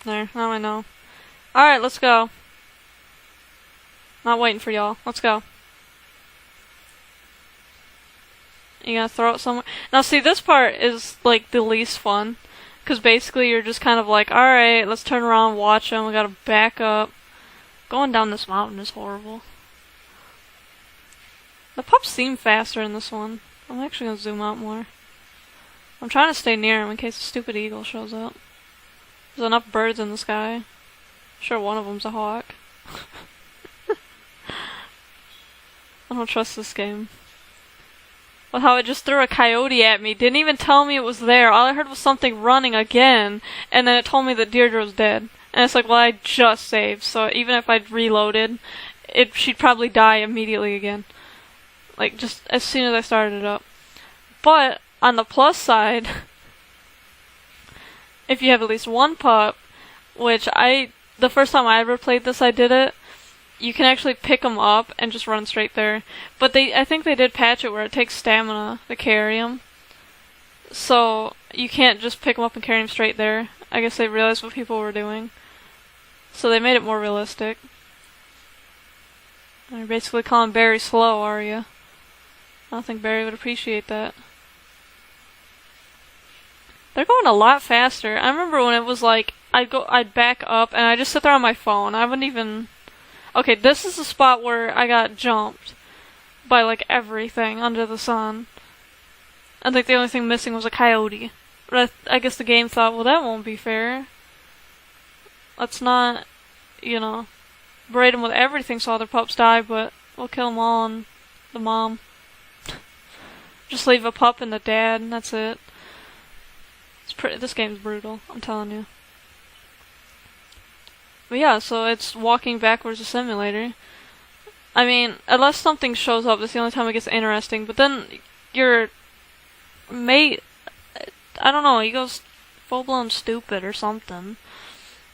There, now I know. Alright, let's go. Not waiting for y'all. Let's go. You gonna throw it somewhere? Now see, this part is like the least fun. Because basically you're just kind of like, alright, let's turn around, watch them, we gotta back up. Going down this mountain is horrible. The pups seem faster in this one. I'm actually gonna zoom out more. I'm trying to stay near him in case the stupid eagle shows up. There's enough birds in the sky. I'm sure one of them's a hawk. I don't trust this game. Well, how it just threw a coyote at me. Didn't even tell me it was there. All I heard was something running again, and then it told me that Deirdre was dead. And it's like, well, I just saved, so even if I'd reloaded, she'd probably die immediately again. Like, just as soon as I started it up. But, on the plus side, if you have at least one pup, which the first time I ever played this, I did it, you can actually pick them up and just run straight there. But I think they did patch it where it takes stamina to carry them. So, you can't just pick them up and carry them straight there. I guess they realized what people were doing. So they made it more realistic. You're basically calling Barry slow, are you? I don't think Barry would appreciate that. They're going a lot faster. I remember when it was like, I'd back up and I'd just sit there on my phone. I wouldn't even... Okay, this is the spot where I got jumped by like everything under the sun. I think the only thing missing was a coyote. But I guess the game thought, well, that won't be fair. Let's not, braid them with everything so other pups die, but we'll kill them all and the mom. Just leave a pup and the dad, and that's it. This game's brutal, I'm telling you. But yeah, so it's walking backwards a simulator. I mean, unless something shows up, that's the only time it gets interesting. But then your mate, I don't know, he goes full-blown stupid or something.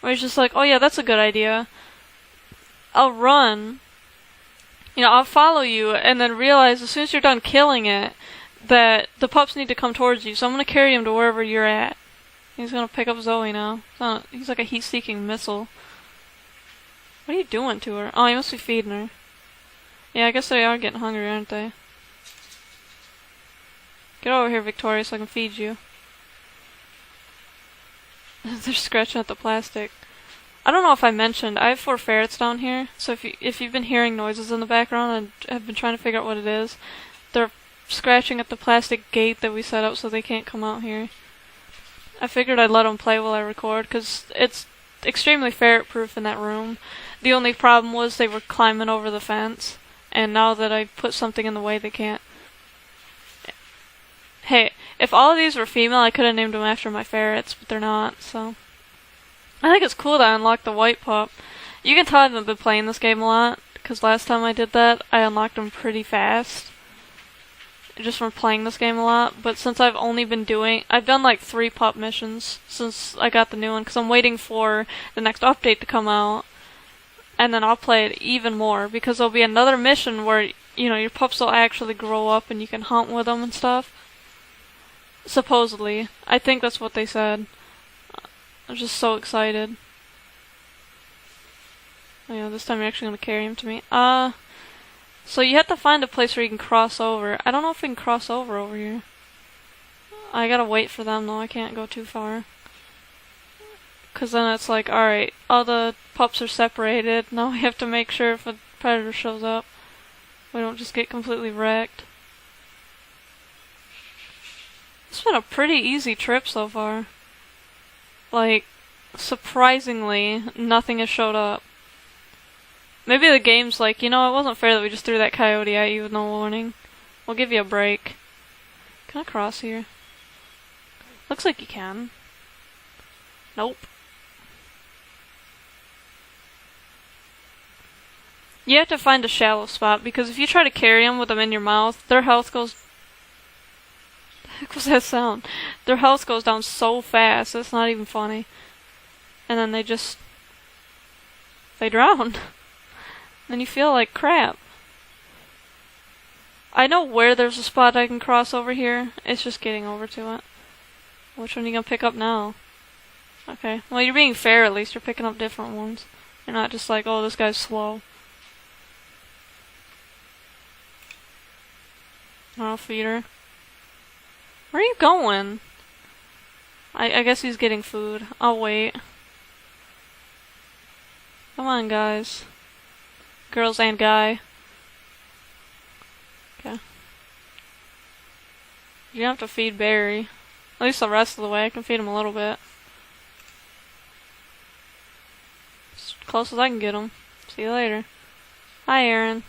Where he's just like, oh yeah, that's a good idea. I'll run. I'll follow you, and then realize as soon as you're done killing it, that the pups need to come towards you, so I'm going to carry him to wherever you're at. He's going to pick up Zoe now. He's like a heat-seeking missile. What are you doing to her? Oh, you must be feeding her. Yeah, I guess they are getting hungry, aren't they? Get over here, Victoria, so I can feed you. They're scratching at the plastic. I don't know if I mentioned, I have 4 ferrets down here, so if you've been hearing noises in the background and have been trying to figure out what it is, they're scratching at the plastic gate that we set up so they can't come out here. I figured I'd let them play while I record, because it's extremely ferret-proof in that room. The only problem was they were climbing over the fence, and now that I put something in the way, they can't. Hey, if all of these were female, I could have named them after my ferrets, but they're not, so... I think it's cool that I unlocked the white pup. You can tell I haven't been playing this game a lot, because last time I did that, I unlocked them pretty fast. Just from playing this game a lot, but since I've done like 3 pup missions since I got the new one, because I'm waiting for the next update to come out, and then I'll play it even more, because there'll be another mission where, your pups will actually grow up and you can hunt with them and stuff. Supposedly. I think that's what they said. I'm just so excited. This time you're actually going to carry him to me. So you have to find a place where you can cross over. I don't know if we can cross over here. I gotta wait for them though, I can't go too far. Cause then it's like, alright, all the pups are separated, now we have to make sure if a predator shows up, we don't just get completely wrecked. It's been a pretty easy trip so far. Like, surprisingly, nothing has showed up. Maybe the game's like, it wasn't fair that we just threw that coyote at you with no warning. We'll give you a break. Can I cross here? Looks like you can. Nope. You have to find a shallow spot, because if you try to carry them with them in your mouth, their health goes... What the heck was that sound? Their health goes down so fast, it's not even funny. And then they drown. Then you feel like crap. I know where there's a spot I can cross over here. It's just getting over to it. Which one are you gonna pick up now? Okay. Well, you're being fair at least. You're picking up different ones. You're not just like, oh, this guy's slow. I'll feed her. Where are you going? I guess he's getting food. I'll wait. Come on, guys. Girls and guy. Okay. You don't have to feed Barry. At least the rest of the way. I can feed him a little bit. As close as I can get him. See you later. Hi, Aaron.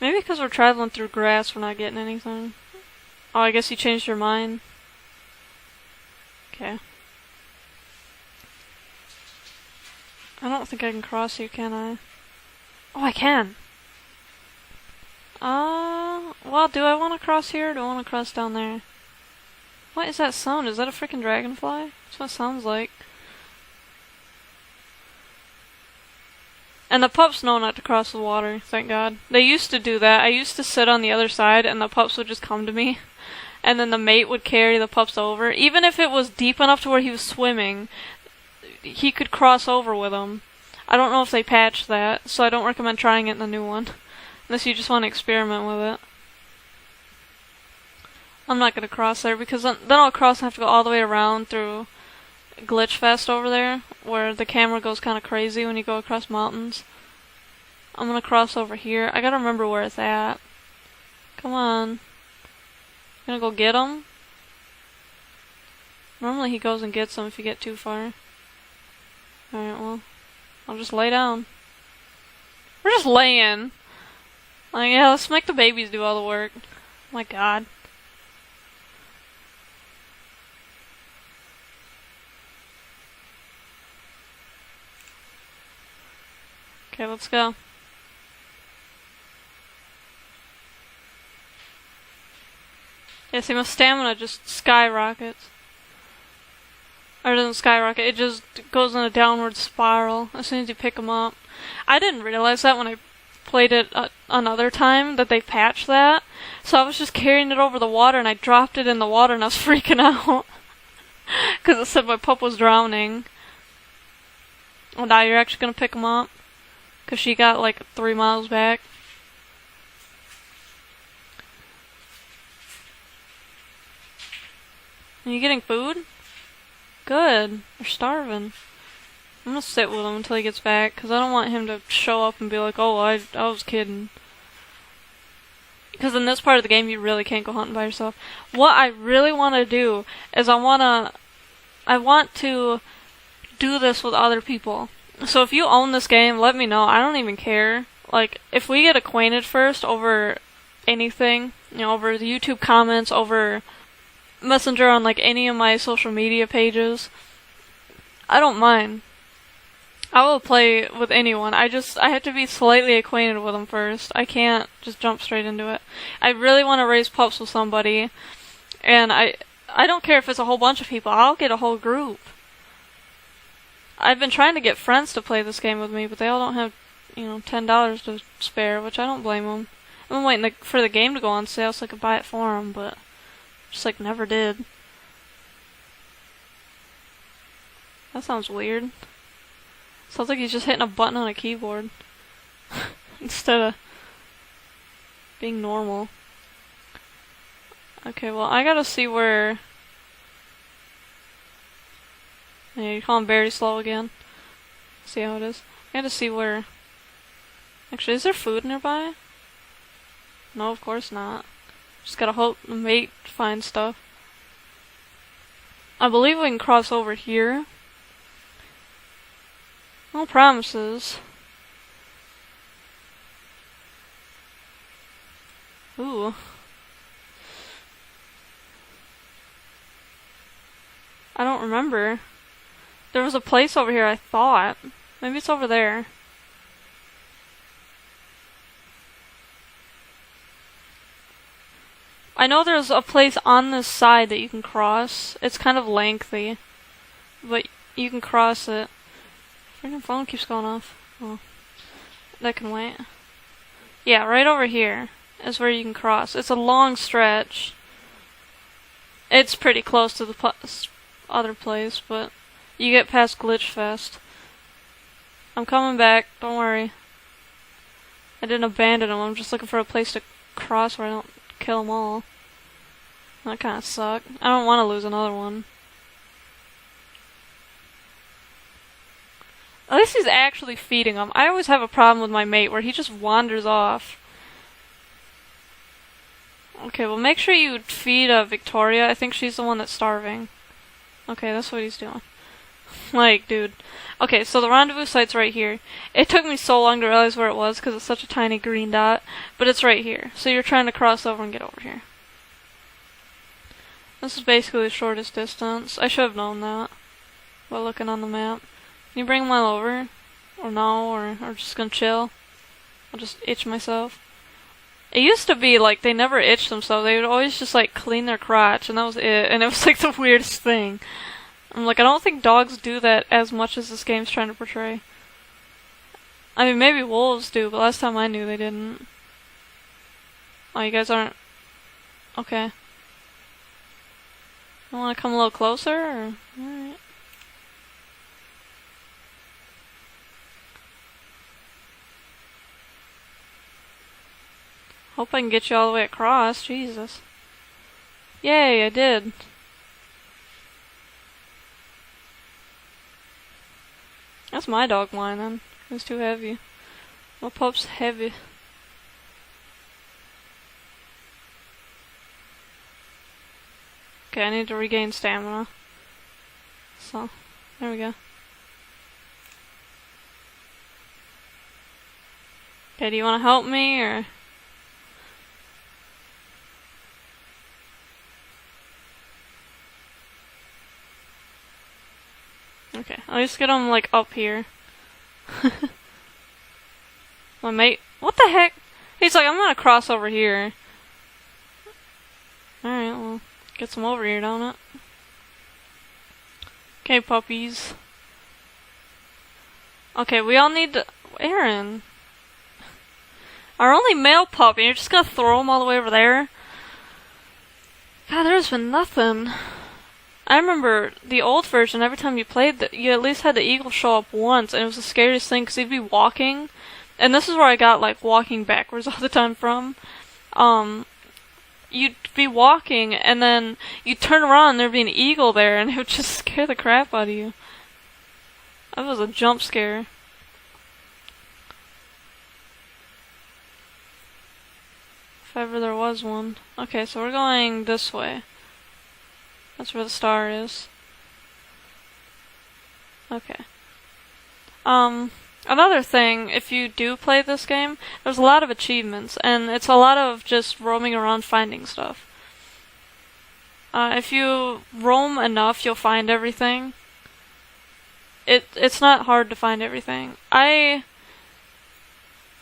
Maybe because we're traveling through grass, we're not getting anything. Oh, I guess you changed your mind. Okay. I don't think I can cross here, can I? Oh, I can! Well, do I want to cross here or do I want to cross down there? What is that sound? Is that a freaking dragonfly? That's what it sounds like. And the pups know not to cross the water, thank God. They used to do that. I used to sit on the other side and the pups would just come to me. And then the mate would carry the pups over. Even if it was deep enough to where he was swimming, he could cross over with them. I don't know if they patched that, so I don't recommend trying it in the new one. Unless you just want to experiment with it. I'm not going to cross there because then I'll cross and have to go all the way around through Glitch Fest over there, where the camera goes kind of crazy when you go across mountains. I'm going to cross over here. I got to remember where it's at. Come on. Gonna go get him? Normally he goes and gets them if you get too far. Alright, well, I'll just lay down. We're just laying. Like, yeah, let's make the babies do all the work. Oh my God. Okay, let's go. Yeah, see, my stamina just skyrockets. Or it doesn't skyrocket, it just goes in a downward spiral as soon as you pick them up. I didn't realize that when I played it another time, that they patched that. So I was just carrying it over the water and I dropped it in the water and I was freaking out. Because it said my pup was drowning. Oh, now you're actually going to pick them up? Because she got like 3 miles back. Are you getting food? Good. They're starving. I'm gonna sit with him until he gets back, because I don't want him to show up and be like, oh, I was kidding. Because in this part of the game, you really can't go hunting by yourself. What I really want to do is I want to do this with other people. So if you own this game, let me know. I don't even care. Like, if we get acquainted first over anything, you know, over the YouTube comments, over Messenger on like any of my social media pages, I don't mind. I will play with anyone. I have to be slightly acquainted with them first. I can't just jump straight into it. I really want to raise pups with somebody, and I don't care if it's a whole bunch of people. I'll get a whole group. I've been trying to get friends to play this game with me, but they all don't have, you know, $10 to spare, which I don't blame them. I'm waiting for the game to go on sale so I could buy it for them, but just like never did. That sounds weird. Sounds like he's just hitting a button on a keyboard instead of being normal. Okay, well, I gotta see where. Yeah, you call him very slow again. See how it is. I gotta see where. Actually, is there food nearby? No, of course not. Just gotta hope the mate finds stuff. I believe we can cross over here. No promises. Ooh. I don't remember. There was a place over here, I thought. Maybe it's over there. I know there's a place on this side that you can cross. It's kind of lengthy, but you can cross it. Freaking phone keeps going off. Oh, that can wait. Yeah, right over here is where you can cross. It's a long stretch. It's pretty close to the other place, but you get past Glitch Fest. I'm coming back, don't worry. I didn't abandon them, I'm just looking for a place to cross where I don't kill them all. That kinda suck. I don't want to lose another one. At least he's actually feeding them. I always have a problem with my mate where he just wanders off. Okay, well make sure you feed Victoria. I think she's the one that's starving. Okay, that's what he's doing. Like, dude. Okay, so the rendezvous site's right here. It took me so long to realize where it was because it's such a tiny green dot, but it's right here. So you're trying to cross over and get over here. This is basically the shortest distance. I should have known that by looking on the map. Can you bring them all over? Or no? Or just gonna chill? I'll just itch myself. It used to be like they never itched themselves. They would always just like clean their crotch and that was it. And it was like the weirdest thing. I'm like, I don't think dogs do that as much as this game's trying to portray. I mean, maybe wolves do, but last time I knew they didn't. Oh, you guys aren't... Okay. You wanna come a little closer, or... Alright. Hope I can get you all the way across, Jesus. Yay, I did. That's my dog whining. It's too heavy. My pup's heavy. Okay, I need to regain stamina. So, there we go. Okay, do you want to help me, or...? Okay, I'll just get him, like, up here. My mate... What the heck? He's like, I'm gonna cross over here. Alright, well, get some over here, don't it? Okay, puppies. Okay, we all need to... Aaron. Our only male puppy, you're just gonna throw him all the way over there? God, there's been nothing. I remember the old version, every time you played, you at least had the eagle show up once, and it was the scariest thing, because he'd be walking, and this is where I got, like, walking backwards all the time from. You'd be walking, and then you'd turn around, and there'd be an eagle there, and it would just scare the crap out of you. That was a jump scare. If ever there was one. Okay, so we're going this way. That's where the star is. Okay. Another thing, if you do play this game, there's a lot of achievements, and it's a lot of just roaming around finding stuff. If you roam enough, you'll find everything. It's not hard to find everything. I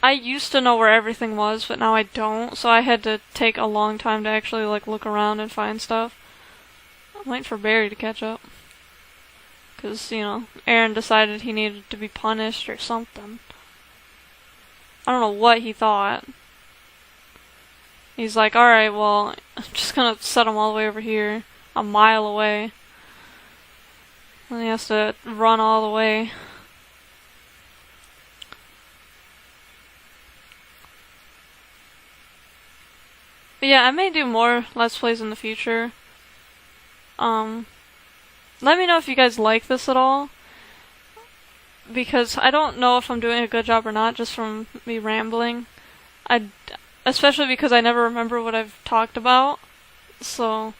used to know where everything was, but now I don't, so I had to take a long time to actually, like, look around and find stuff. I'm waiting for Barry to catch up. Because, you know, Aaron decided he needed to be punished or something. I don't know what he thought. He's like, alright, well, I'm just gonna set him all the way over here, a mile away. And he has to run all the way. But yeah, I may do more Let's Plays in the future. Let me know if you guys like this at all. Because I don't know if I'm doing a good job or not, just from me rambling. Especially because I never remember what I've talked about. So,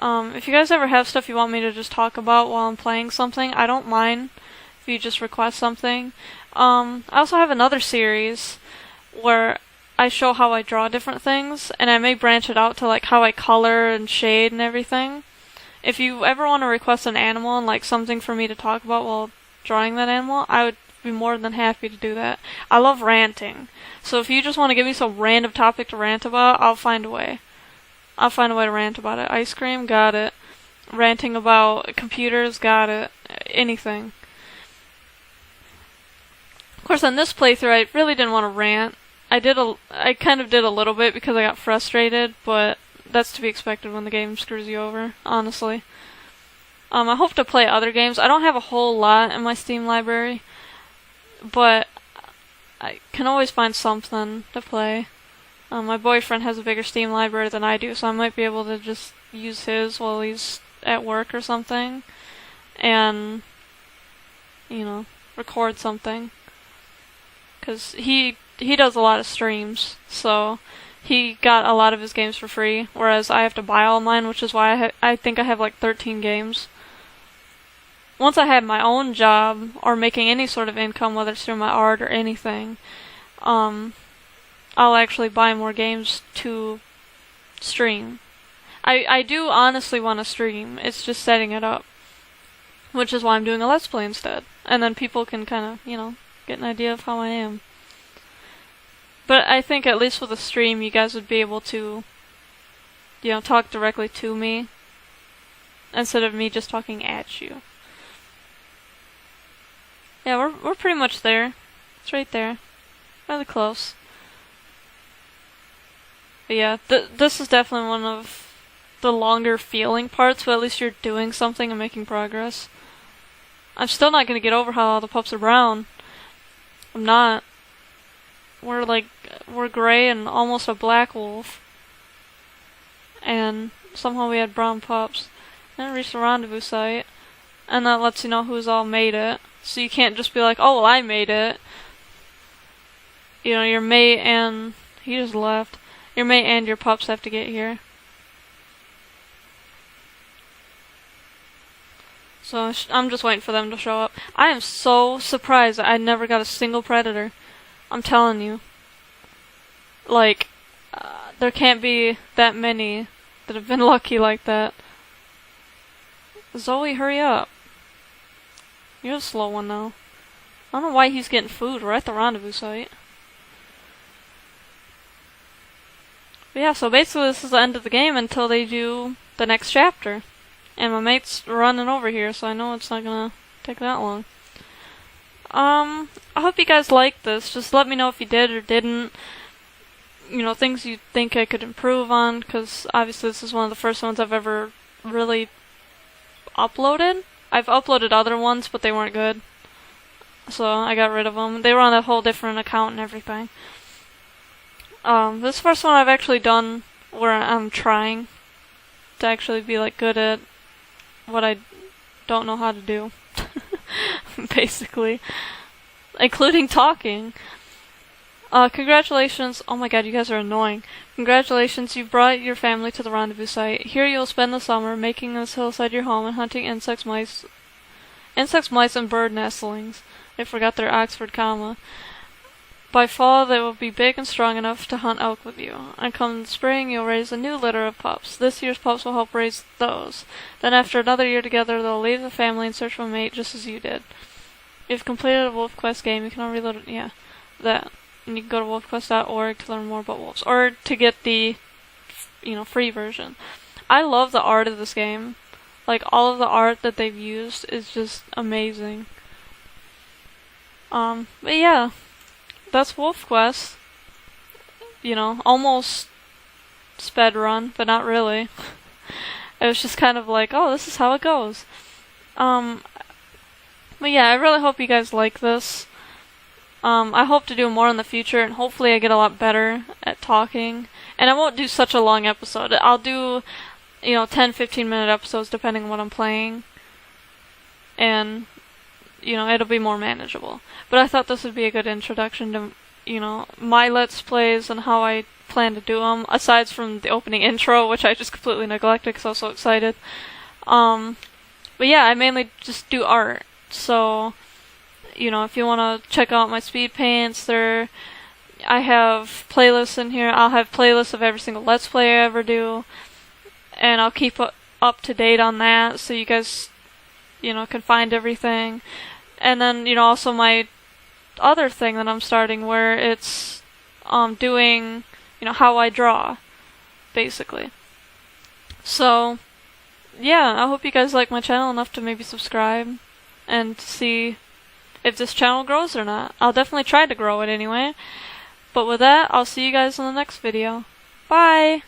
if you guys ever have stuff you want me to just talk about while I'm playing something, I don't mind if you just request something. I also have another series where I show how I draw different things, and I may branch it out to like how I color and shade and everything. If you ever want to request an animal and like something for me to talk about while drawing that animal, I would be more than happy to do that. I love ranting. So if you just want to give me some random topic to rant about, I'll find a way. I'll find a way to rant about it. Ice cream, got it. Ranting about computers, got it. Anything. Of course, on this playthrough, I really didn't want to rant. I kind of did a little bit because I got frustrated, but that's to be expected when the game screws you over, honestly. I hope to play other games. I don't have a whole lot in my Steam library, but I can always find something to play. My boyfriend has a bigger Steam library than I do, so I might be able to just use his while he's at work or something, and, you know, record something. Because he does a lot of streams, so he got a lot of his games for free, whereas I have to buy all mine, which is why I think I have like 13 games. Once I have my own job, or making any sort of income, whether it's through my art or anything, I'll actually buy more games to stream. I do honestly want to stream. It's just setting it up. Which is why I'm doing a Let's Play instead. And then people can kind of, you know, get an idea of how I am. But I think at least with a stream, you guys would be able to, you know, talk directly to me. Instead of me just talking at you. Yeah, we're pretty much there. It's right there. Rather close. But yeah, this is definitely one of the longer feeling parts, but at least you're doing something and making progress. I'm still not gonna get over how all the pups are brown. I'm not. We're gray and almost a black wolf. And somehow we had brown pups. Then reached the rendezvous site. And that lets you know who's all made it. So you can't just be like, oh, well, I made it. You know, your mate and... he just left. Your mate and your pups have to get here. So I'm just waiting for them to show up. I am so surprised that I never got a single predator. I'm telling you. Like, there can't be that many that have been lucky like that. Zoe, hurry up. You're the slow one now. I don't know why he's getting food. We're at the rendezvous site. But yeah, so basically this is the end of the game until they do the next chapter. And my mate's running over here, so I know it's not gonna take that long. I hope you guys liked this. Just let me know if you did or didn't. You know, things you think I could improve on, because obviously this is one of the first ones I've ever really uploaded. I've uploaded other ones, but they weren't good. So I got rid of them. They were on a whole different account and everything. This first one I've actually done where I'm trying to actually be like good at what I don't know how to do. Basically. Including talking. Congratulations. Oh my god, you guys are annoying. Congratulations, you've brought your family to the rendezvous site. Here you'll spend the summer, making this hillside your home and hunting insects, mice, and bird nestlings. I forgot their Oxford comma. By fall, they will be big and strong enough to hunt elk with you. And come spring, you'll raise a new litter of pups. This year's pups will help raise those. Then after another year together, they'll leave the family and search for a mate just as you did. If you've completed a WolfQuest game, you can now reload it. Yeah, that. And you can go to wolfquest.org to learn more about wolves. Or to get the, you know, free version. I love the art of this game. Like, all of the art that they've used is just amazing. But yeah. That's WolfQuest. You know, almost sped run, but not really. It was just kind of like, oh, this is how it goes. But yeah, I really hope you guys like this. I hope to do more in the future, and hopefully I get a lot better at talking. And I won't do such a long episode. I'll do, you know, 10-15 minute episodes depending on what I'm playing. And, you know, it'll be more manageable. But I thought this would be a good introduction to, you know, my Let's Plays and how I plan to do them, aside from the opening intro, which I just completely neglected because I was so excited. But yeah, I mainly just do art. So, you know, if you want to check out my speed paints, I have playlists in here. I'll have playlists of every single Let's Play I ever do. And I'll keep up to date on that so you guys, you know, can find everything. And then, you know, also my other thing that I'm starting where it's doing, you know, how I draw, basically. So, yeah, I hope you guys like my channel enough to maybe subscribe and see if this channel grows or not. I'll definitely try to grow it anyway. But with that, I'll see you guys in the next video. Bye!